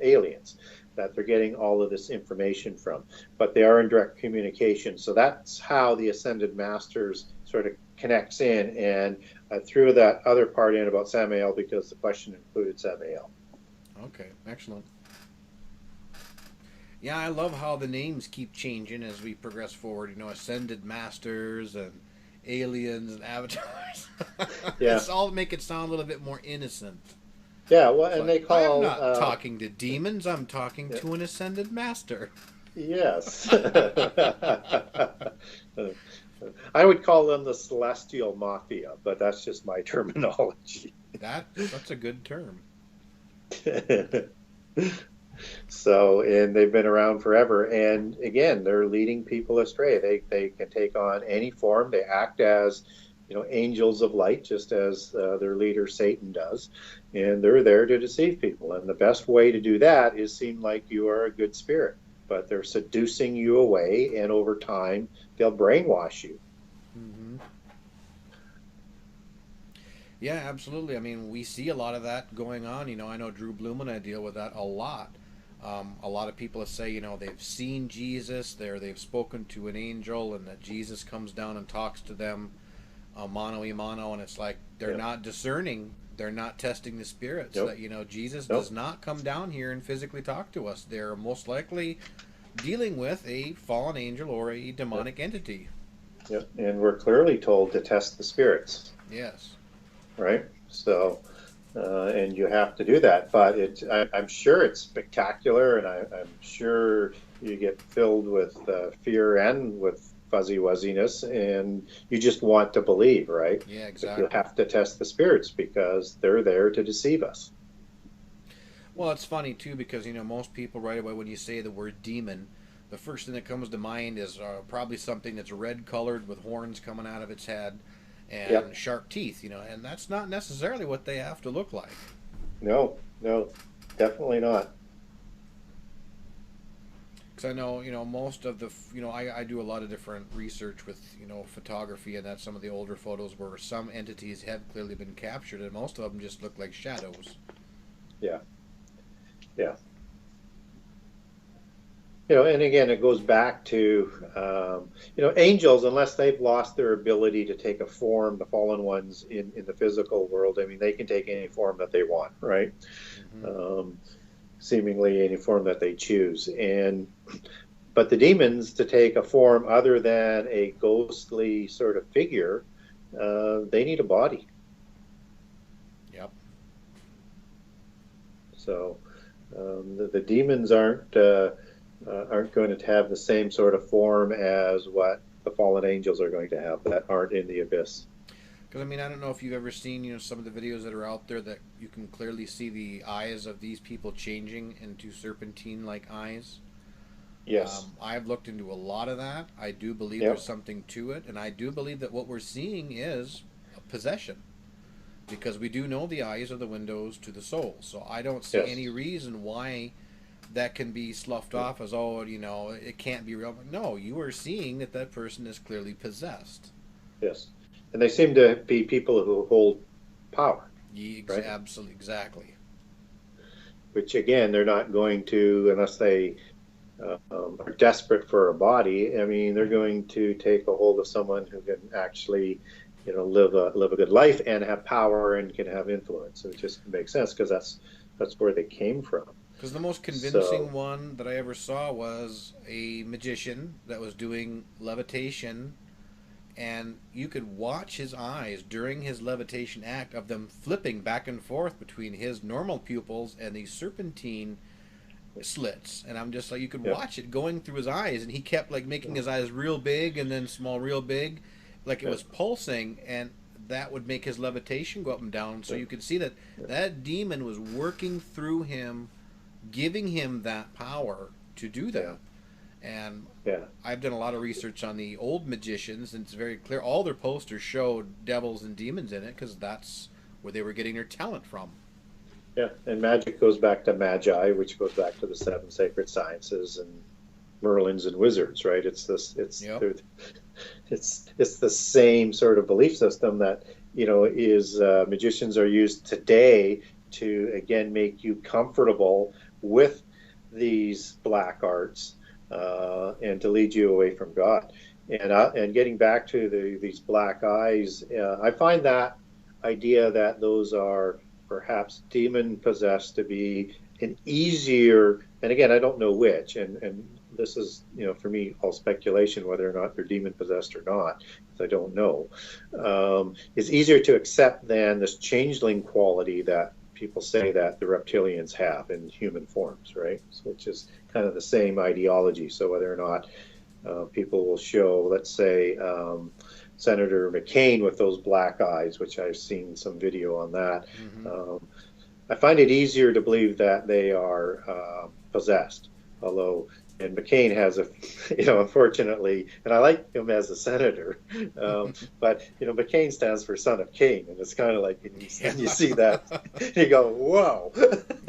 aliens, that they're getting all of this information from. But they are in direct communication. So that's how the Ascended Masters sort of connects in. And I threw that other part in about Samael because the question included Samael. Okay, excellent. Yeah, I love how the names keep changing as we progress forward. You know, Ascended Masters and aliens and avatars. Yeah. It's all make it sound a little bit more innocent. Yeah, well, It's and like, they call I'm not talking to demons. I'm talking to an ascended master. yes. I would call them the celestial mafia, but that's just my terminology. That's a good term. So, and they've been around forever. And again, they're leading people astray. They can take on any form. They act as, angels of light, just as their leader Satan does. And they're there to deceive people. And the best way to do that is seem like you are a good spirit. But they're seducing you away, and over time, they'll brainwash you. Mm-hmm. Yeah, absolutely. I mean, we see a lot of that going on. I know Drew Bloom and I deal with that a lot. A lot of people say, they've seen Jesus, they've spoken to an angel, and that Jesus comes down and talks to them mano a mano, and it's like they're not discerning, they're not testing the spirits. Nope. That Jesus does not come down here and physically talk to us. They're most likely dealing with a fallen angel or a demonic entity. Yep. And we're clearly told to test the spirits. Yes. Right? So, and you have to do that. But I'm sure it's spectacular, and I'm sure you get filled with fear and with fuzzy wuzziness, and you just want to believe, right? Yeah, exactly. But you have to test the spirits because they're there to deceive us. Well, it's funny, too, because, most people right away when you say the word demon, the first thing that comes to mind is probably something that's red-colored with horns coming out of its head and sharp teeth, and that's not necessarily what they have to look like. No, definitely not. Because I know, most of the, I do a lot of different research with, photography, and that's some of the older photos where some entities have clearly been captured, and most of them just look like shadows. Yeah. And again, it goes back to, angels, unless they've lost their ability to take a form, the fallen ones in the physical world, I mean, they can take any form that they want, right? Mm-hmm. Seemingly any form that they choose. But the demons, to take a form other than a ghostly sort of figure, they need a body. Yep. So the demons aren't going to have the same sort of form as what the fallen angels are going to have that aren't in the abyss. Because, I don't know if you've ever seen, some of the videos that are out there that you can clearly see the eyes of these people changing into serpentine-like eyes. Yes. I've looked into a lot of that. I do believe there's something to it, and I do believe that what we're seeing is a possession. Because we do know the eyes are the windows to the soul. So I don't see any reason why that can be sloughed off as, it can't be real. No, you are seeing that person is clearly possessed. Yes. And they seem to be people who hold power. Right? Absolutely, exactly. Which, again, they're not going to, unless they are desperate for a body, I mean, they're going to take a hold of someone who can actually, live a good life and have power and can have influence. It just makes sense because that's where they came from. Because the most convincing one that I ever saw was a magician that was doing levitation, and you could watch his eyes during his levitation act of them flipping back and forth between his normal pupils and these serpentine slits. And I'm just like, you could watch it going through his eyes, and he kept making his eyes real big and then small, real big, like it was pulsing, and that would make his levitation go up and down. So you could see that demon was working through him, giving him that power to do that. And I've done a lot of research on the old magicians, and it's very clear all their posters showed devils and demons in it because that's where they were getting their talent from. Yeah, and magic goes back to magi, which goes back to the 7 sacred sciences and Merlins and wizards, right? It's the same sort of belief system that magicians are used today to again make you comfortable with these black arts. And to lead you away from God, and getting back to these black eyes, I find that idea that those are perhaps demon possessed to be an easier, and again I don't know which, this is, for me, all speculation whether or not they're demon possessed or not, because I don't know. It's easier to accept than this changeling quality that people say that the reptilians have in human forms, right? So, which is kind of the same ideology. So whether or not people will show, let's say, Senator McCain with those black eyes, which I've seen some video on that. Mm-hmm. I find it easier to believe that they are possessed, although, and McCain has unfortunately, and I like him as a senator, but, McCain stands for son of Cain, and it's kind of like, when you see that, you go, whoa.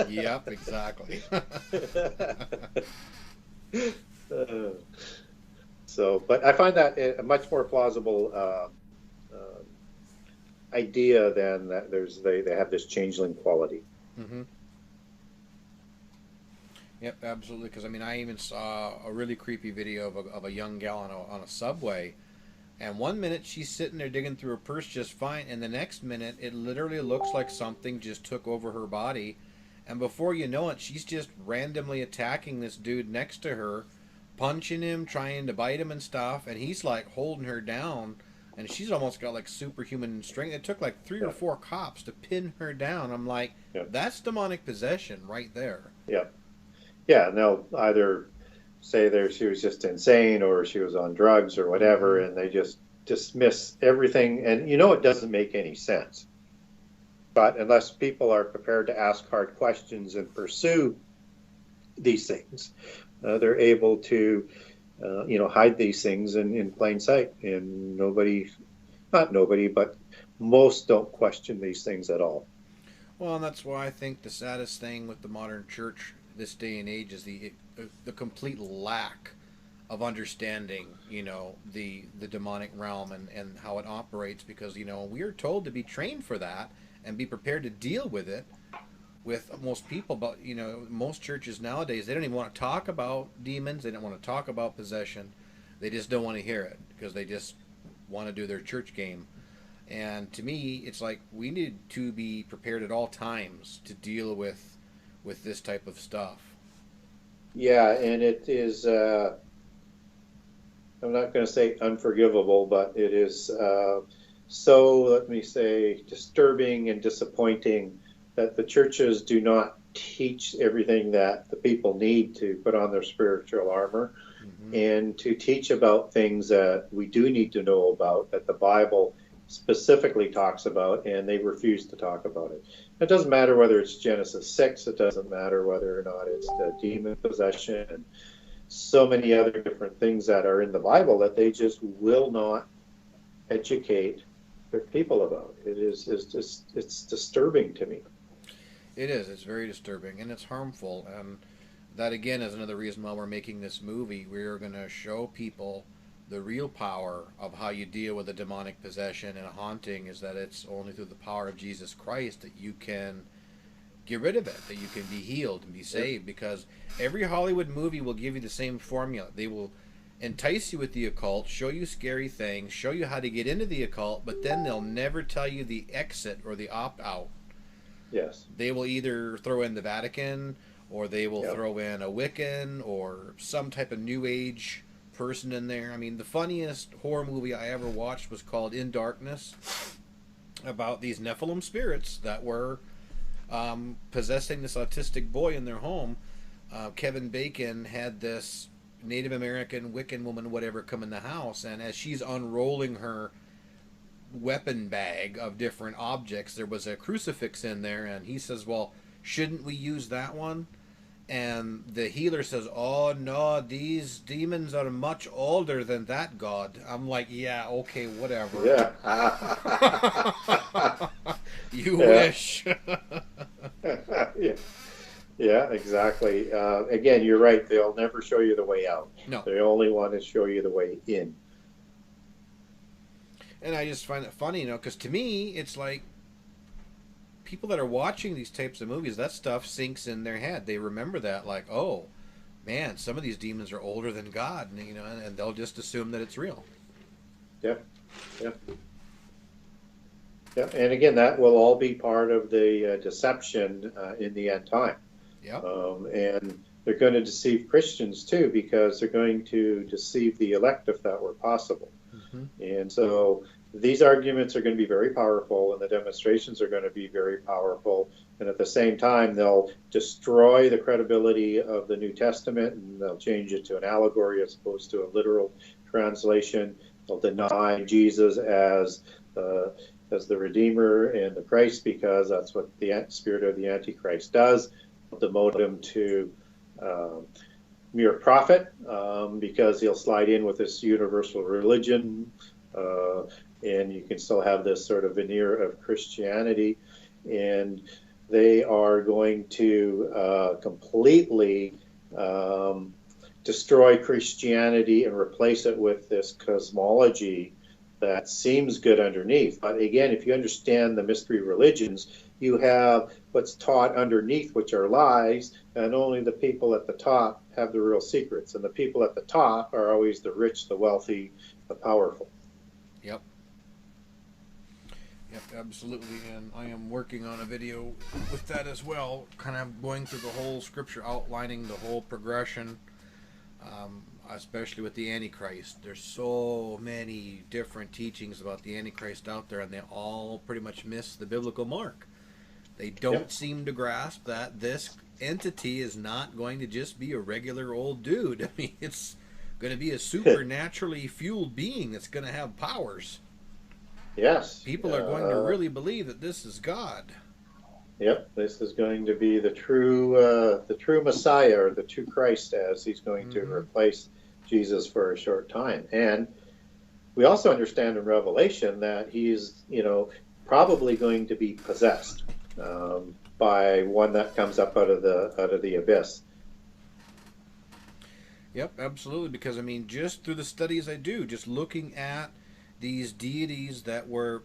Yep, exactly. But I find that a much more plausible idea than that they have this changeling quality. Mm-hmm. Yep, absolutely. Because I even saw a really creepy video of a young gal on a subway, and one minute she's sitting there digging through her purse just fine, and the next minute it literally looks like something just took over her body, and before you know it, she's just randomly attacking this dude next to her, punching him, trying to bite him and stuff, and he's like holding her down. And she's almost got like superhuman strength. It took like 3 or 4 cops to pin her down. I'm like, that's demonic possession right there. Yeah. Yeah, and they'll either say she was just insane or she was on drugs or whatever, and they just dismiss everything. And it doesn't make any sense. But unless people are prepared to ask hard questions and pursue these things, they're able to hide these things in plain sight, and not nobody, but most don't question these things at all. Well, and that's why I think the saddest thing with the modern church this day and age is the complete lack of understanding, the demonic realm and how it operates, because, we are told to be trained for that and be prepared to deal with it. With most people, but most churches nowadays, they don't even want to talk about demons. They don't want to talk about possession. They just don't want to hear it because they just want to do their church game. And to me, it's like we need to be prepared at all times to deal with this type of stuff. Yeah, and it is. I'm not going to say unforgivable, but it is so. Let me say, disturbing and disappointing that the churches do not teach everything that the people need to put on their spiritual armor, and to teach about things that we do need to know about, that the Bible specifically talks about, and they refuse to talk about it. It doesn't matter whether it's Genesis 6, it doesn't matter whether or not it's the demon possession, and so many other different things that are in the Bible that they just will not educate their people about. It's disturbing to me. It is. It's very disturbing, and it's harmful. And that, again, is another reason why we're making this movie. We're going to show people the real power of how you deal with a demonic possession and a haunting, is that it's only through the power of Jesus Christ that you can get rid of it, that you can be healed and be saved. Because every Hollywood movie will give you the same formula. They will entice you with the occult, show you scary things, show you how to get into the occult, but then they'll never tell you the exit or the opt-out. Yes. They will either throw in the Vatican, or they will throw in a Wiccan or some type of New Age person in there. The funniest horror movie I ever watched was called In Darkness, about these Nephilim spirits that were possessing this autistic boy in their home. Kevin Bacon had this Native American Wiccan woman, whatever, come in the house, and as she's unrolling her weapon bag of different objects, there was a crucifix in there, and he says, well, shouldn't we use that one? And the healer says, oh no, these demons are much older than that god. I'm like, yeah, okay, whatever. You wish. Yeah, exactly. Again, you're right, they'll never show you the way out. No. They only want to show you the way in. And I just find it funny, because to me, it's like people that are watching these types of movies, that stuff sinks in their head. They remember that, like, oh, man, some of these demons are older than God, and they'll just assume that it's real. Yeah. And again, that will all be part of the deception in the end time. Yeah. And they're going to deceive Christians too, because they're going to deceive the elect if that were possible. And so these arguments are going to be very powerful, and the demonstrations are going to be very powerful. And at the same time, they'll destroy the credibility of the New Testament, and they'll change it to an allegory as opposed to a literal translation. They'll deny Jesus as the Redeemer and the Christ, because that's what the spirit of the Antichrist does. They'll demote him to mere prophet, because he'll slide in with this universal religion, and you can still have this sort of veneer of Christianity. And they are going to completely destroy Christianity and replace it with this cosmology that seems good underneath. But again, if you understand the mystery religions, you have what's taught underneath, which are lies, and only the people at the top have the real secrets. And the people at the top are always the rich, the wealthy, the powerful. Yep. Yep, absolutely. And I am working on a video with that as well, kind of going through the whole scripture, outlining the whole progression, especially with the Antichrist. There's so many different teachings about the Antichrist out there, and they all pretty much miss the biblical mark. They don't seem to grasp that this entity is not going to just be a regular old dude. I mean, it's going to be a supernaturally fueled being that's going to have powers. Yes. People are going to really believe that this is God. Yep, this is going to be the true Messiah, or the true Christ, as he's going to replace Jesus for a short time. And we also understand in Revelation that he's, probably going to be possessed by one that comes up out of the abyss. Yep, absolutely. Because I mean, just through the studies I do, just looking at these deities that were,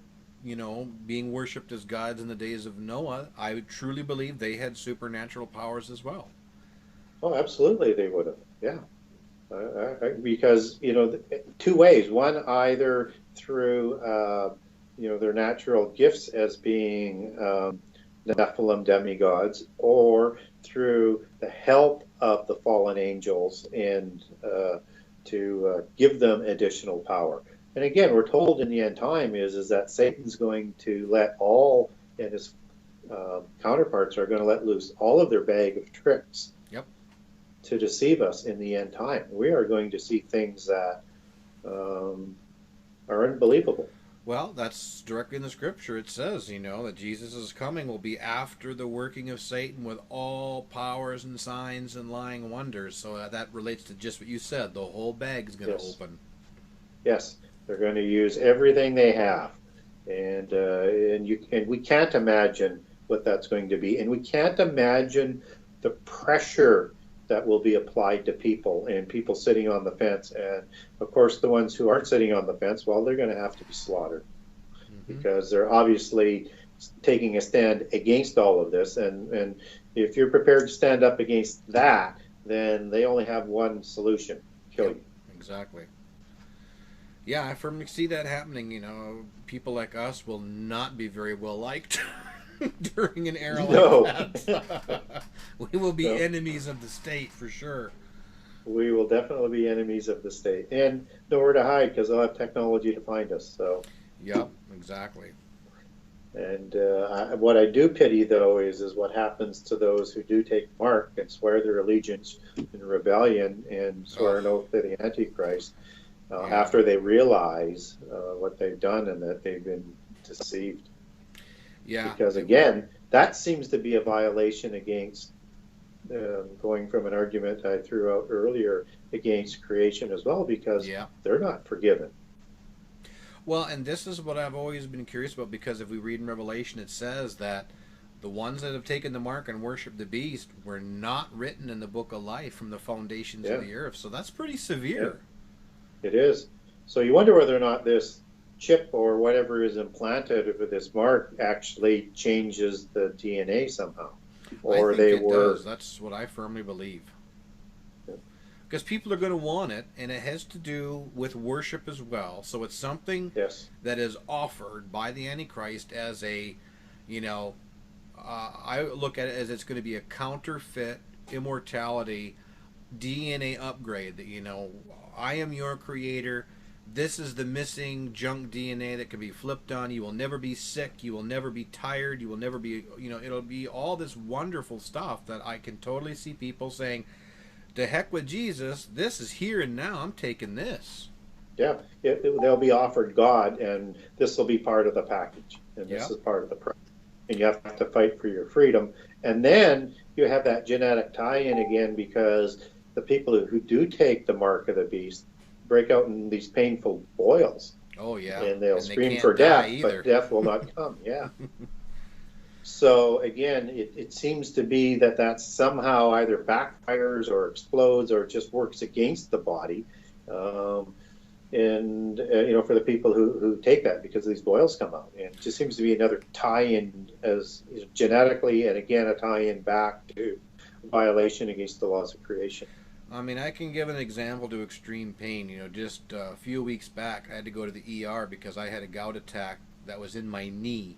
being worshipped as gods in the days of Noah, I truly believe they had supernatural powers as well. Oh, absolutely, they would have. Yeah. Because, two ways. One, either through, their natural gifts as being Nephilim demigods, or through the help of the fallen angels, and to give them additional power. And again, we're told in the end time is that Satan's going to let all, and his counterparts are going to let loose all of their bag of tricks to deceive us in the end time. We are going to see things that are unbelievable. Well, that's directly in the scripture. It says, that Jesus' coming will be after the working of Satan with all powers and signs and lying wonders. So that relates to just what you said. The whole bag is going to open. Yes. They're going to use everything they have, and we can't imagine what that's going to be, and we can't imagine the pressure that will be applied to people, and people sitting on the fence. And of course, the ones who aren't sitting on the fence, well, they're going to have to be slaughtered, because they're obviously taking a stand against all of this. And if you're prepared to stand up against that, then they only have one solution: kill you. Exactly. Yeah, I firmly see that happening. People like us will not be very well liked during an era like that. We will be enemies of the state for sure. We will definitely be enemies of the state, and nowhere to hide, because they'll have technology to find us. So. Yep, exactly. And what I do pity, though, is what happens to those who do take mark and swear their allegiance in rebellion and swear an oath to the Antichrist. After they realize what they've done and that they've been deceived. Yeah. Because again, that seems to be a violation against, going from an argument I threw out earlier, against creation as well, because they're not forgiven. Well, and this is what I've always been curious about, because if we read in Revelation, it says that the ones that have taken the mark and worshiped the beast were not written in the book of life from the foundations of the earth. So that's pretty severe. Yeah. It is. So you wonder whether or not this chip or whatever is implanted with this mark actually changes the DNA somehow. Or I think it does. That's what I firmly believe. Because people are going to want it, and it has to do with worship as well. So it's something that is offered by the Antichrist as a, I look at it as it's going to be a counterfeit immortality DNA upgrade that, I am your creator. This is the missing junk DNA that can be flipped on. You will never be sick. You will never be tired. You will never be, it'll be all this wonderful stuff that I can totally see people saying, to heck with Jesus. This is here and now. I'm taking this. Yeah, they'll be offered God, and this will be part of the package, and this is part of the price. And you have to fight for your freedom. And then you have that genetic tie-in again, because the people who do take the mark of the beast break out in these painful boils. Oh, yeah. And they'll scream for death, but death will not come. Yeah. So, again, it seems to be that somehow either backfires or explodes or just works against the body. And for the people who take that, because these boils come out, and it just seems to be another tie-in as genetically, and again a tie-in back to violation against the laws of creation. I mean, I can give an example to extreme pain. Just a few weeks back, I had to go to the ER because I had a gout attack that was in my knee,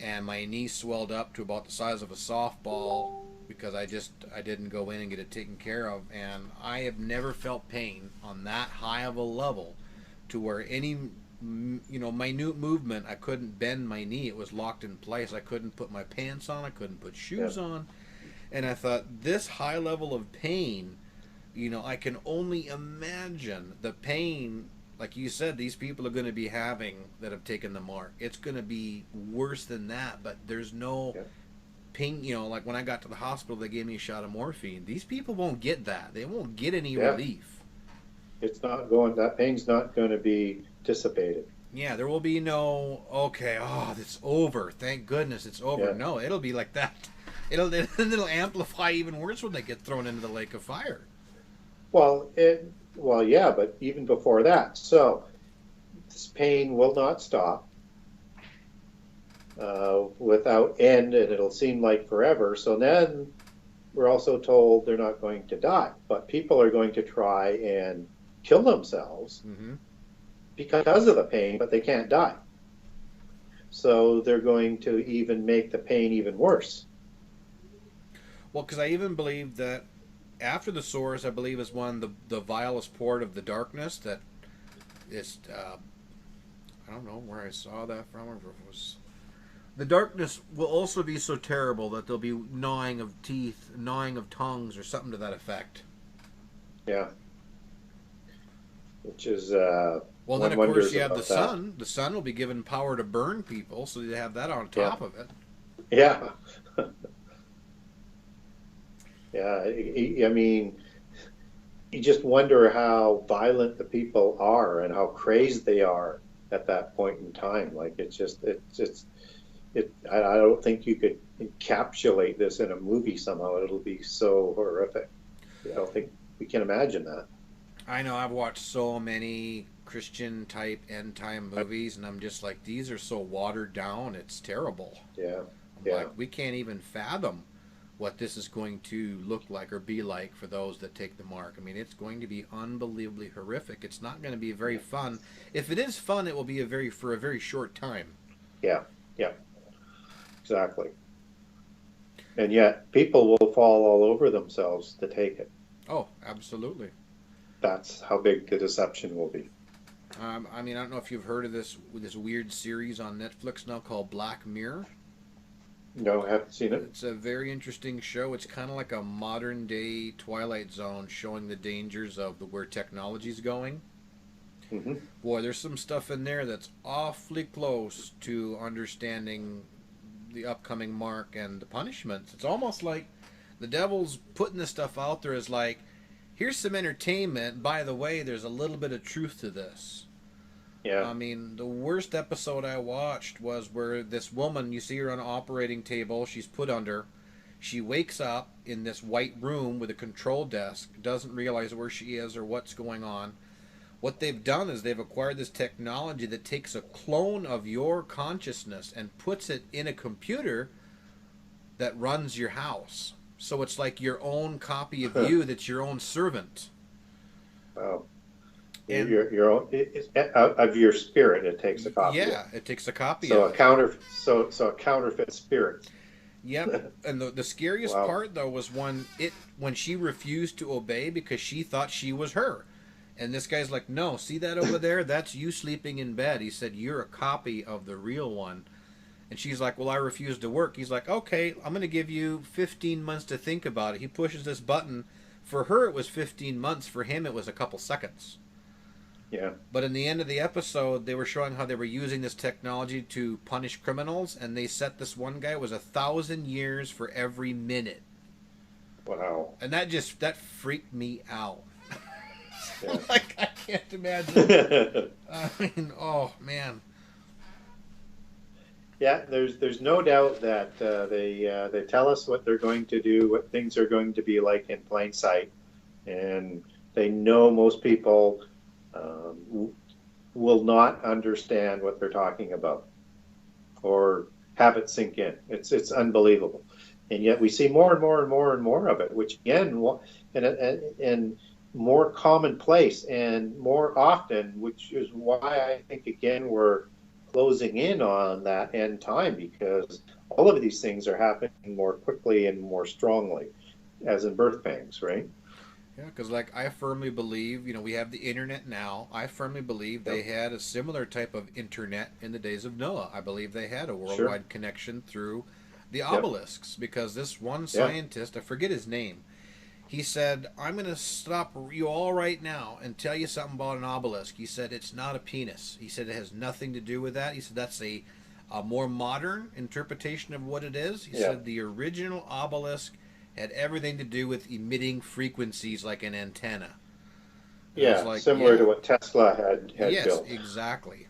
and my knee swelled up to about the size of a softball because I didn't go in and get it taken care of. And I have never felt pain on that high of a level to where any minute movement, I couldn't bend my knee. It was locked in place. I couldn't put my pants on. I couldn't put shoes on. And I thought, this high level of pain, I can only imagine the pain, like you said, these people are going to be having that have taken the mark. It's going to be worse than that, but there's no pain. Like when I got to the hospital, they gave me a shot of morphine. These people won't get that. They won't get any relief. It's not going, that pain's not going to be dissipated. Yeah, there will be no, it's over. Thank goodness it's over. Yeah. No, it'll be like that. It'll amplify even worse when they get thrown into the lake of fire. Well, yeah, but even before that. So this pain will not stop without end, and it'll seem like forever. So then we're also told they're not going to die, but people are going to try and kill themselves because of the pain, but they can't die. So they're going to even make the pain even worse. Well, because I even believe that after the sores, I believe, is one the vilest port of the darkness. That is, I don't know where I saw that from, or if it was. The darkness will also be so terrible that there'll be gnawing of teeth, gnawing of tongues, or something to that effect. Yeah. Which is well, then of course you have the sun. The sun will be given power to burn people, so you have that on top of it. Yeah. Yeah, I mean, you just wonder how violent the people are and how crazed they are at that point in time. Like, I don't think you could encapsulate this in a movie somehow. It'll be so horrific. I don't think we can imagine that. I know, I've watched so many Christian type end time movies, and I'm just like, these are so watered down, it's terrible. Yeah. Like, we can't even fathom what this is going to look like or be like for those that take the mark. I mean, it's going to be unbelievably horrific. It's not going to be very fun. If it is fun, it will be for a very short time. Yeah, exactly. And yet, people will fall all over themselves to take it. Oh, absolutely. That's how big the deception will be. I mean, I don't know if you've heard of this weird series on Netflix now called Black Mirror. No, I haven't seen it. It's a very interesting show. It's kind of like a modern-day Twilight Zone, showing the dangers of where technology's going. Mm-hmm. Boy, there's some stuff in there that's awfully close to understanding the upcoming mark and the punishments. It's almost like the devil's putting this stuff out there as like, here's some entertainment. By the way, there's a little bit of truth to this. Yeah. I mean, the worst episode I watched was where this woman, you see her on an operating table, she's put under. She wakes up in this white room with a control desk, doesn't realize where she is or what's going on. What they've done is they've acquired this technology that takes a clone of your consciousness and puts it in a computer that runs your house. So it's like your own copy of you that's your own servant. Wow. And your own, of your spirit, it takes a copy. Yeah, it takes a copy. So of a counterfeit spirit. Yep. And the scariest Wow. part though was when she refused to obey because she thought she was her. And this guy's like, "No, see that over there? That's you sleeping in bed." He said, "You're a copy of the real one." And she's like, "Well, I refuse to work." He's like, "Okay, I'm going to give you 15 months to think about it." He pushes this button. For her it was 15 months, for him it was a couple seconds. Yeah. But in the end of the episode, they were showing how they were using this technology to punish criminals, and they set this one guy, it was 1,000 years for every minute. Wow. And that freaked me out. Yeah. Like, I can't imagine. I mean, oh man. Yeah, there's no doubt that they tell us what they're going to do, what things are going to be like in plain sight, and they know most people will not understand what they're talking about or have it sink in. It's unbelievable, and yet we see more and more and more and more of it, which again, and more commonplace and more often, which is why I think again we're closing in on that end time, because all of these things are happening more quickly and more strongly, as in birth pangs, right? Yeah, because like I firmly believe, we have the internet now. I firmly believe they had a similar type of internet in the days of Noah. I believe they had a worldwide connection through the obelisks, because this one scientist, I forget his name, he said, "I'm going to stop you all right now and tell you something about an obelisk." He said, "It's not a penis." He said, "It has nothing to do with that." He said, "That's a more modern interpretation of what it is." He said, "The original obelisk had everything to do with emitting frequencies like an antenna." Yeah, like, similar to what Tesla had built. Yes, exactly.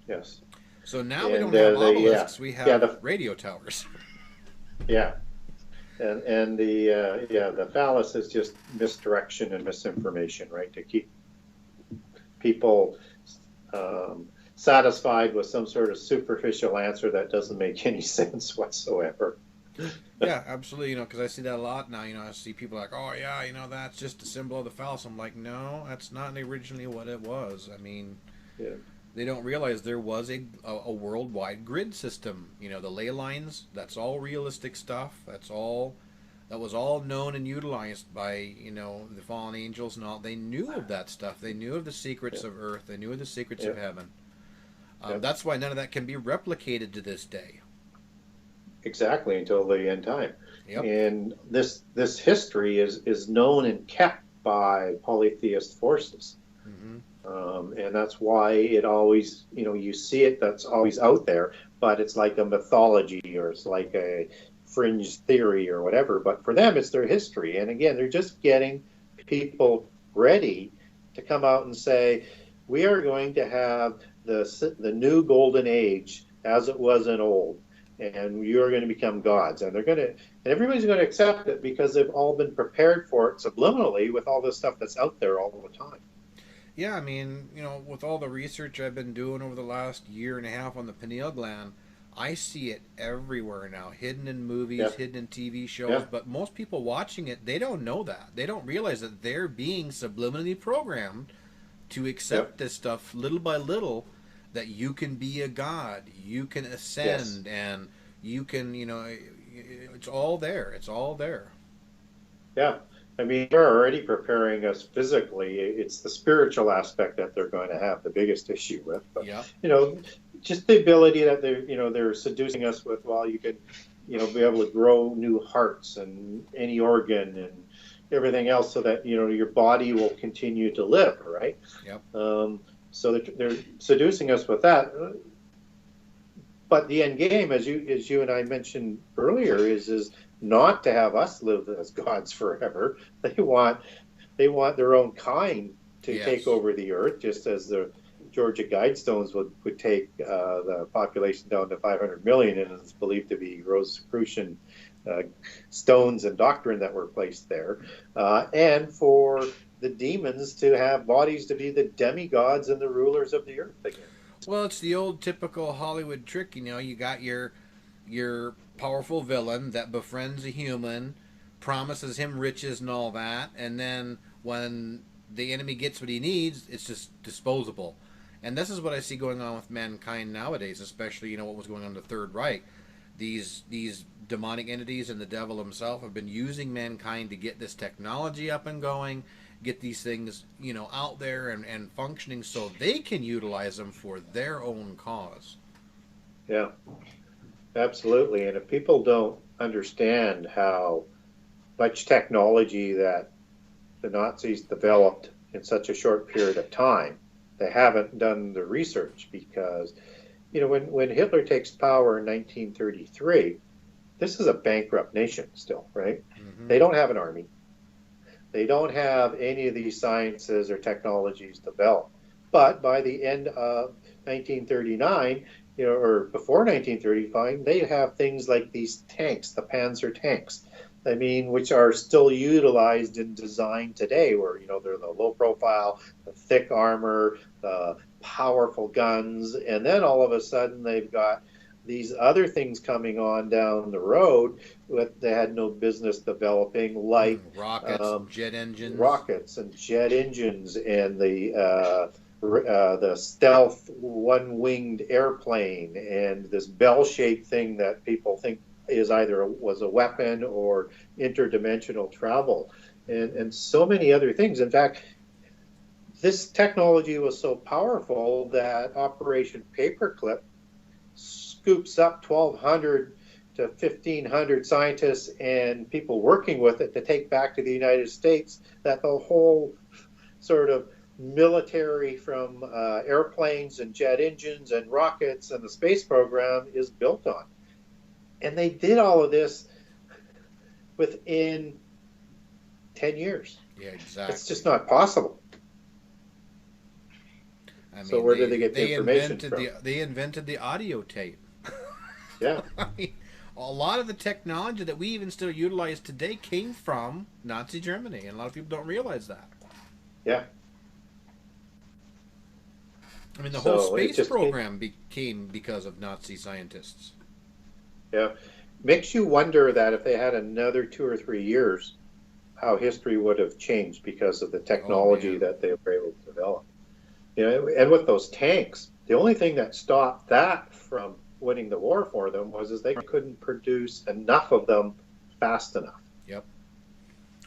Yes. So now we don't have obelisks, we have radio towers. Yeah. And the phallus is just misdirection and misinformation, right? To keep people satisfied with some sort of superficial answer that doesn't make any sense whatsoever. Yeah, absolutely. Because I see that a lot now. I see people like, "Oh yeah, that's just a symbol of the phallus." I'm like, no, that's not originally what it was. I mean, they don't realize there was a worldwide grid system. The ley lines, that's all realistic stuff. That was all known and utilized by, the fallen angels and all. They knew of that stuff. They knew of the secrets of Earth. They knew of the secrets of heaven. That's why none of that can be replicated to this day. Exactly, until the end time. Yep. And this history is known and kept by polytheist forces. And that's why it always, you see it, that's always out there, but it's like a mythology or it's like a fringe theory or whatever. But for them, it's their history. And again, they're just getting people ready to come out and say, we are going to have the new golden age as it was in old, and you're going to become gods. And everybody's going to accept it because they've all been prepared for it subliminally with all this stuff that's out there all the time. Yeah, I mean, with all the research I've been doing over the last year and a half on the pineal gland, I see it everywhere now, hidden in movies, hidden in TV shows, but most people watching it, they don't know that. They don't realize that they're being subliminally programmed to accept this stuff little by little, that you can be a god, you can ascend, and you can, it's all there. It's all there. Yeah. I mean, they're already preparing us physically. It's the spiritual aspect that they're going to have the biggest issue with. But, just the ability that they're seducing us with, well, you can, be able to grow new hearts and any organ and everything else so that, your body will continue to live, right? Yep. So they're seducing us with that. But the end game, as you and I mentioned earlier, is not to have us live as gods forever. They want their own kind to take over the earth, just as the Georgia Guidestones would take the population down to 500 million, and it's believed to be Rosicrucian stones and doctrine that were placed there, and for the demons to have bodies to be the demigods and the rulers of the earth again. Well, it's the old typical Hollywood trick. You got your powerful villain that befriends a human, promises him riches and all that, and then when the enemy gets what he needs, it's just disposable. And this is what I see going on with mankind nowadays, especially what was going on in the Third Reich. these demonic entities and the devil himself have been using mankind to get this technology up and going, get these things, out there and functioning so they can utilize them for their own cause. Yeah, absolutely. And if people don't understand how much technology that the Nazis developed in such a short period of time, they haven't done the research, because when Hitler takes power in 1933, this is a bankrupt nation still, right? Mm-hmm. They don't have an army. They don't have any of these sciences or technologies developed. But by the end of 1939, or before 1935, they have things like these tanks, the Panzer tanks, which are still utilized in design today, where, they're the low profile, the thick armor, the powerful guns. And then all of a sudden they've got these other things coming on down the road that they had no business developing, like rockets, jet engines. Rockets and jet engines, and the stealth one-winged airplane, and this bell-shaped thing that people think was a weapon or interdimensional travel, and so many other things. In fact, this technology was so powerful that Operation Paperclip scoops up 1,200 to 1,500 scientists and people working with it to take back to the United States, that the whole sort of military, from airplanes and jet engines and rockets and the space program, is built on. And they did all of this within 10 years. Yeah, exactly. It's just not possible. So where did they get the information from? They invented the audio tape. Yeah. A lot of the technology that we even still utilize today came from Nazi Germany, and a lot of people don't realize that. Yeah. The whole space program became because of Nazi scientists. Yeah. Makes you wonder that if they had another 2 or 3 years, how history would have changed because of the technology that they were able to develop. And with those tanks, the only thing that stopped that from winning the war for them was they couldn't produce enough of them fast enough. Yep.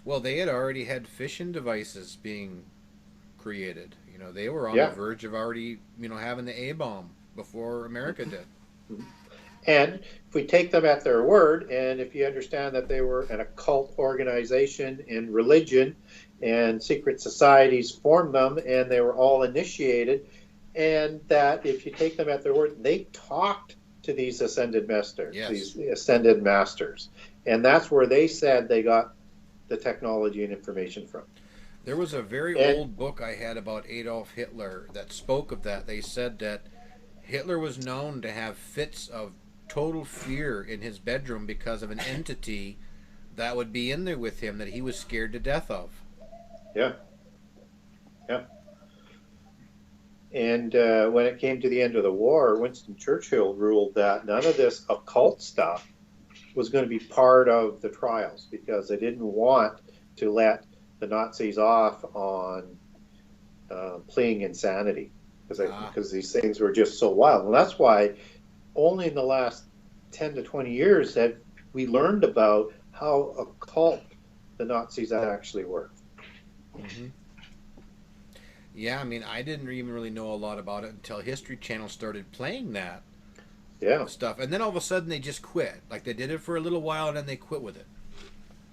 Well, they had already had fission devices being created. They were on the verge of already, having the A-bomb before America did. And if we take them at their word, and if you understand that they were an occult organization in religion, and secret societies formed them, and they were all initiated, and that if you take them at their word, they talked to these ascended masters, these ascended masters. And that's where they said they got the technology and information from. There was a very old book I had about Adolf Hitler that spoke of that. They said that Hitler was known to have fits of total fear in his bedroom because of an entity that would be in there with him that he was scared to death of. Yeah. Yeah. And when it came to the end of the war, Winston Churchill ruled that none of this occult stuff was going to be part of the trials, because they didn't want to let the Nazis off on pleading insanity, because these things were just so wild. And that's why only in the last 10 to 20 years have we learned about how occult the Nazis actually were. Mm-hmm. Yeah, I didn't even really know a lot about it until History Channel started playing that stuff. And then all of a sudden they just quit. Like, they did it for a little while and then they quit with it.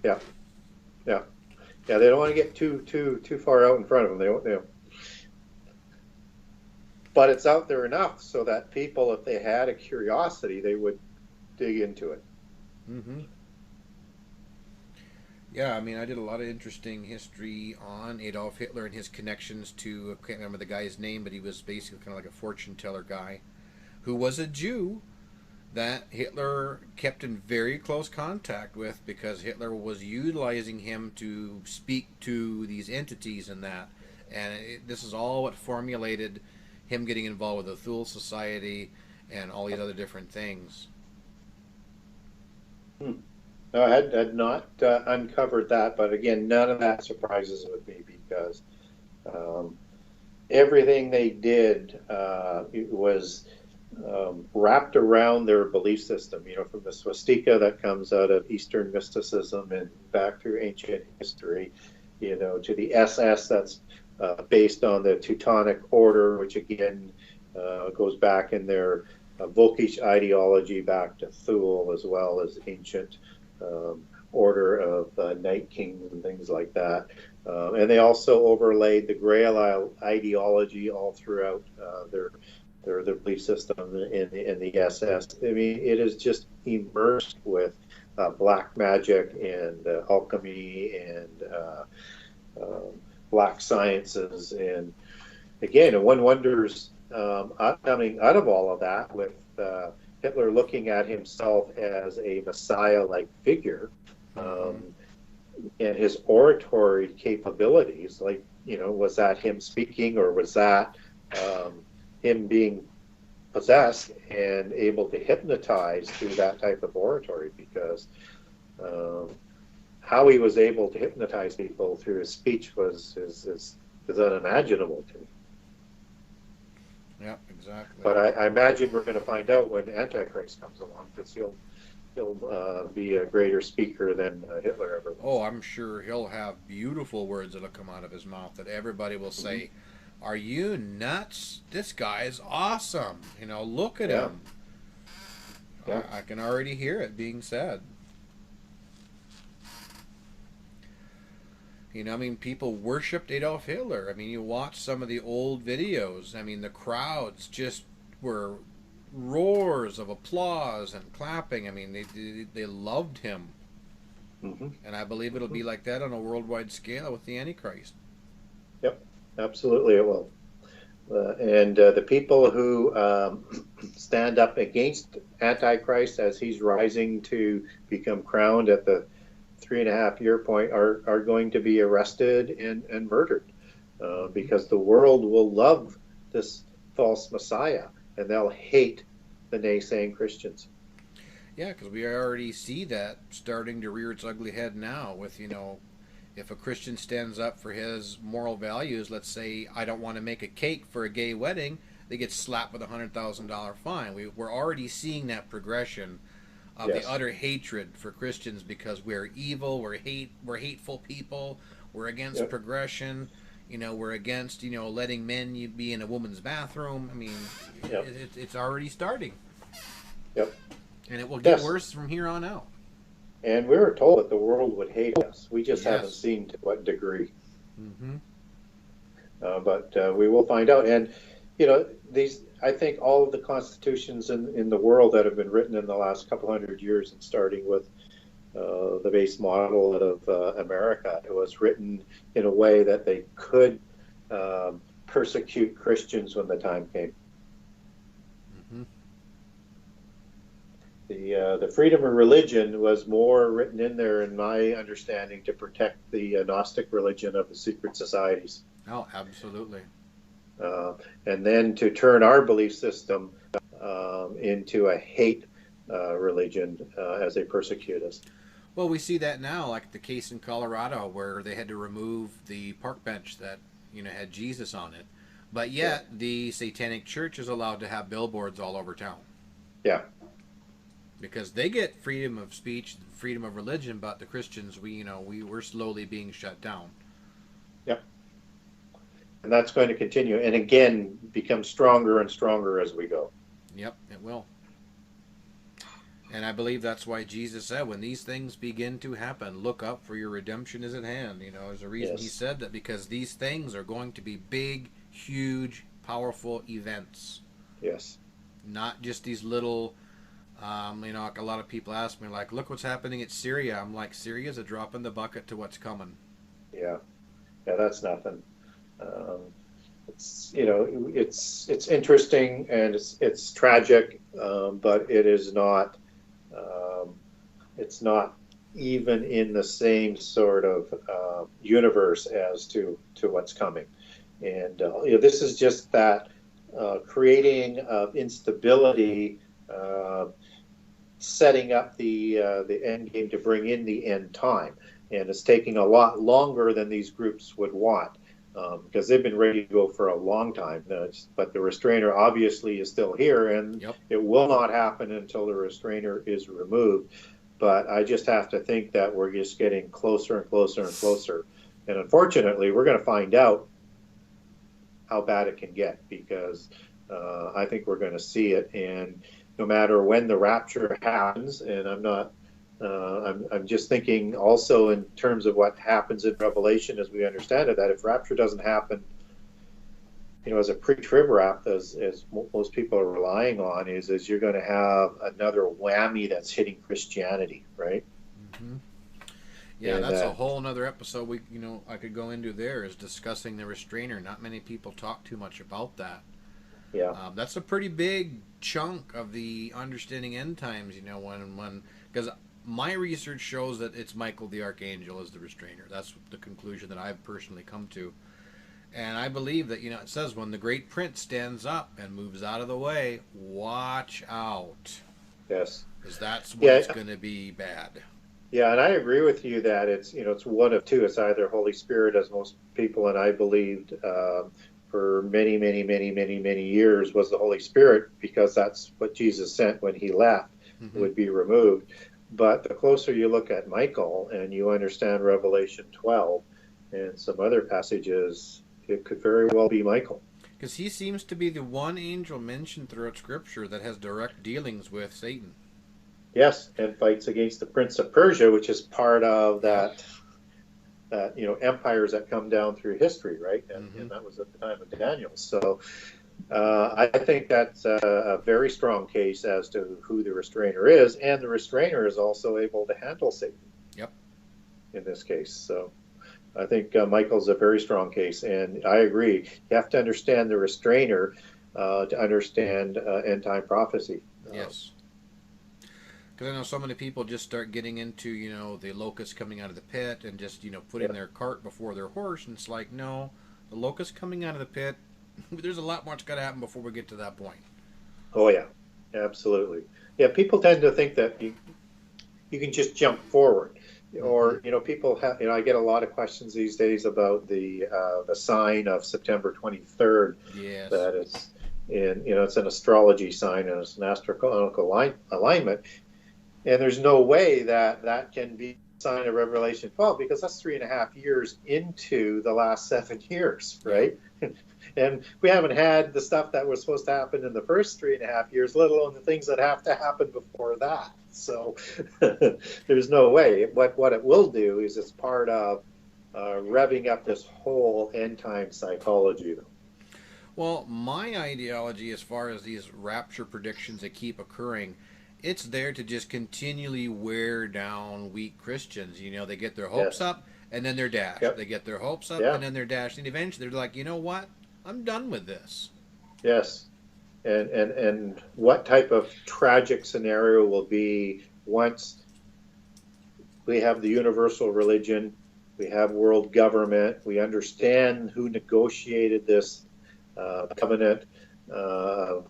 Yeah. Yeah. Yeah, they don't want to get too far out in front of them. They don't. But it's out there enough so that people, if they had a curiosity, they would dig into it. Mm-hmm. Yeah, I did a lot of interesting history on Adolf Hitler and his connections to, I can't remember the guy's name, but he was basically kind of like a fortune teller guy who was a Jew that Hitler kept in very close contact with, because Hitler was utilizing him to speak to these entities and that. And this is all what formulated him getting involved with the Thule Society and all these other different things. No, I had not uncovered that, but again, none of that surprises with me, because everything they did was wrapped around their belief system, from the swastika that comes out of Eastern mysticism and back through ancient history, to the SS that's based on the Teutonic Order, which again goes back in their Volkish ideology back to Thule, as well as ancient order of Night Kings and things like that. And they also overlaid the Grail ideology all throughout their belief system in the SS. I mean, it is just immersed with black magic and alchemy and black sciences. And again, one wonders, coming out of all of that, with Hitler looking at himself as a Messiah-like figure, and his oratory capabilities, was that him speaking, or was that him being possessed and able to hypnotize through that type of oratory? Because how he was able to hypnotize people through his speech is unimaginable to me. Yeah, exactly. But I imagine we're going to find out when Antichrist comes along, because he'll be a greater speaker than Hitler ever was. Oh, I'm sure he'll have beautiful words that'll come out of his mouth that everybody will say, "Are you nuts? This guy is awesome. Look at him." Yeah. I can already hear it being said. People worshipped Adolf Hitler. You watch some of the old videos. The crowds just were roars of applause and clapping. They loved him. Mm-hmm. And I believe it'll be like that on a worldwide scale with the Antichrist. Yep, absolutely it will. And the people who stand up against Antichrist as he's rising to become crowned at the 3.5-year point are going to be arrested and murdered, because the world will love this false Messiah, and they'll hate the naysaying Christians. Yeah, because we already see that starting to rear its ugly head now with, if a Christian stands up for his moral values, let's say, I don't want to make a cake for a gay wedding, they get slapped with a $100,000 fine. We're already seeing that progression of Yes. the utter hatred for Christians because we're evil, we're hateful people, we're against Yep. progression, we're against, letting men be in a woman's bathroom. Yep. It's already starting. Yep. And it will get Yes. worse from here on out. And we were told that the world would hate us. We just Yes. haven't seen to what degree. Mm-hmm. But we will find out. And, I think all of the constitutions in the world that have been written in the last couple hundred years, and starting with the base model out of America, it was written in a way that they could persecute Christians when the time came. Mm-hmm. The freedom of religion was more written in there, in my understanding, to protect the Gnostic religion of the secret societies. Oh, absolutely. And then to turn our belief system into a hate religion as they persecute us. Well, we see that now, like the case in Colorado where they had to remove the park bench that had Jesus on it, but yet the Satanic Church is allowed to have billboards all over town. Yeah. Because they get freedom of speech, freedom of religion, but the Christians, we're slowly being shut down. Yep. And that's going to continue, and again, become stronger and stronger as we go. Yep, it will. And I believe that's why Jesus said, when these things begin to happen, look up, for your redemption is at hand. There's a reason Yes. he said that, because these things are going to be big, huge, powerful events. Yes. Not just these little, like a lot of people ask me, like, look what's happening at Syria. I'm like, Syria's a drop in the bucket to what's coming. Yeah. Yeah, that's nothing. It's it's interesting, and it's tragic, but it is not. It's not even in the same sort of universe as to what's coming, and this is just that creating of instability, setting up the end game to bring in the end time, and it's taking a lot longer than these groups would want. because they've been ready to go for a long time. But the restrainer obviously is still here, and Yep. it will not happen until the restrainer is removed. But I just have to think that we're just getting closer and closer and closer. And unfortunately, we're going to find out how bad it can get, because I think we're going to see it. And no matter when the rapture happens, and I'm just thinking also in terms of what happens in Revelation as we understand it, that if rapture doesn't happen, as a pre-trib rap, as most people are relying on, is you're going to have another whammy that's hitting Christianity, right? Mm-hmm. Yeah, and that's a whole nother episode I could go into there, is discussing the restrainer. Not many people talk too much about that. Yeah. That's a pretty big chunk of the understanding end times, because my research shows that it's Michael the Archangel as the restrainer. That's the conclusion that I've personally come to. And I believe that, it says when the great prince stands up and moves out of the way, watch out. Yes. Because that's when it's going to be bad. Yeah, and I agree with you that it's one of two. It's either Holy Spirit, as most people and I believed for many, many, many, many, many years, was the Holy Spirit, because that's what Jesus sent when he left, would be removed. But the closer you look at Michael and you understand Revelation 12 and some other passages, it could very well be Michael. Because he seems to be the one angel mentioned throughout Scripture that has direct dealings with Satan. Yes, and fights against the Prince of Persia, which is part of that empires that come down through history, right? And that was at the time of Daniel. So I think that's a very strong case as to who the restrainer is, and the restrainer is also able to handle Satan. Yep. In this case, so I think Michael's a very strong case, and I agree. You have to understand the restrainer to understand end time prophecy. Yes. Because I know so many people just start getting into, the locust coming out of the pit and just, putting their cart before their horse. And it's like, no, the locust coming out of the pit, there's a lot more that's got to happen before we get to that point. Oh, yeah, absolutely. Yeah, people tend to think that you can just jump forward. Or, people have, I get a lot of questions these days about the sign of September 23rd. Yes. That it's it's an astrology sign and it's an astronomical alignment. And there's no way that can be a sign of Revelation 12, because that's 3.5 years into the last 7 years, right? And we haven't had the stuff that was supposed to happen in the first 3.5 years, let alone the things that have to happen before that. So there's no way. What it will do is it's part of revving up this whole end time psychology, though. Well, my ideology as far as these rapture predictions that keep occurring, it's there to just continually wear down weak Christians. They get their hopes up and then they're dashed. Yep. They get their hopes up and then they're dashed. And eventually they're like, you know what? I'm done with this. Yes. And what type of tragic scenario will be once we have the universal religion, we have world government, we understand who negotiated this covenant of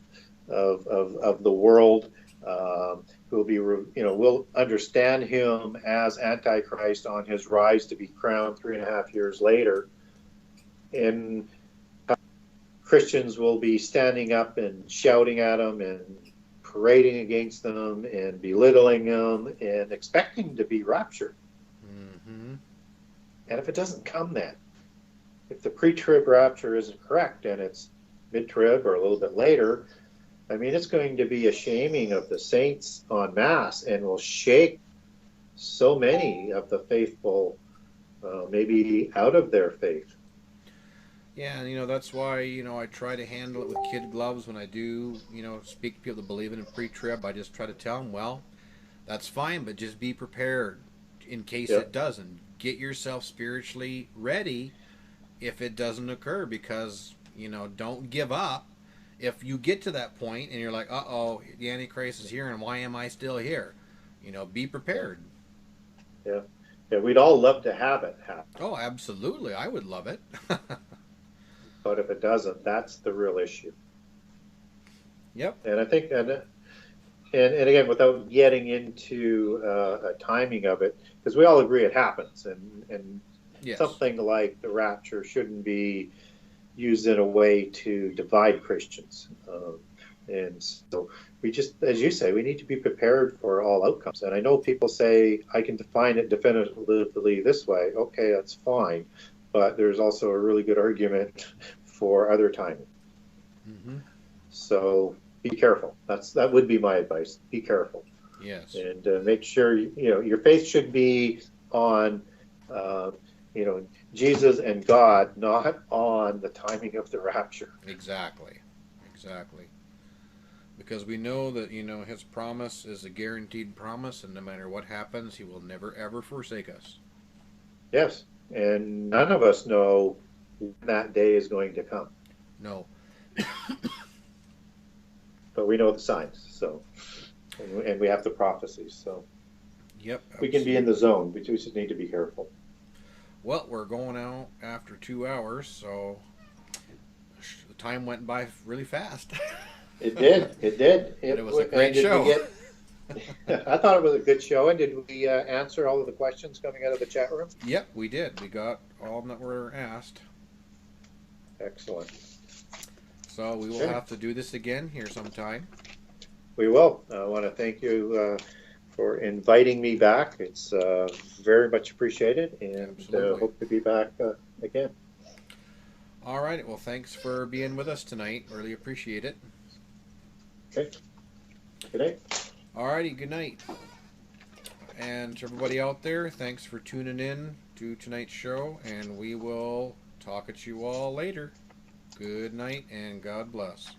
the world, who will be, we'll understand him as Antichrist on his rise to be crowned 3.5 years later. And Christians will be standing up and shouting at him and parading against them and belittling him and expecting to be raptured. Mm-hmm. And if it doesn't come then, if the pre-trib rapture isn't correct and it's mid-trib or a little bit later, I mean, it's going to be a shaming of the saints en masse and will shake so many of the faithful maybe out of their faith. Yeah, and that's why, I try to handle it with kid gloves when I do, speak to people that believe in pre-trib. I just try to tell them, well, that's fine, but just be prepared in case it doesn't. Get yourself spiritually ready if it doesn't occur, because, don't give up. If you get to that point and you're like, uh-oh, the Antichrist is here and why am I still here? Be prepared. Yeah. Yeah, we'd all love to have it happen. Oh, absolutely. I would love it. But if it doesn't, that's the real issue. Yep. And I think, and again, without getting into a timing of it, because we all agree it happens, and Yes. something like the rapture shouldn't be used in a way to divide Christians. And so we just, as you say, we need to be prepared for all outcomes. And I know people say, I can define it definitively this way. Okay, that's fine. But there's also a really good argument for other timing. Mm-hmm. So be careful. That would be my advice. Be careful. Yes. And make sure, your faith should be on, Jesus and God, not on the timing of the rapture. Exactly. Because we know that, his promise is a guaranteed promise, and no matter what happens, he will never, ever forsake us. Yes. And none of us know when that day is going to come. No. But we know the signs, and we have the prophecies, so Yep. we can be in the zone. We just need to be careful. Well, we're going out after 2 hours, so the time went by really fast. It did. It was a great show. I thought it was a good show. And did we answer all of the questions coming out of the chat room? Yep, we did. We got all of them that were asked. Excellent. So we will have to do this again here sometime. We will. I want to thank you for inviting me back. It's very much appreciated, and hope to be back again. All right. Well, thanks for being with us tonight. Really appreciate it. Okay. Good night. All righty. Good night. And to everybody out there, thanks for tuning in to tonight's show, and we will talk at you all later. Good night, and God bless.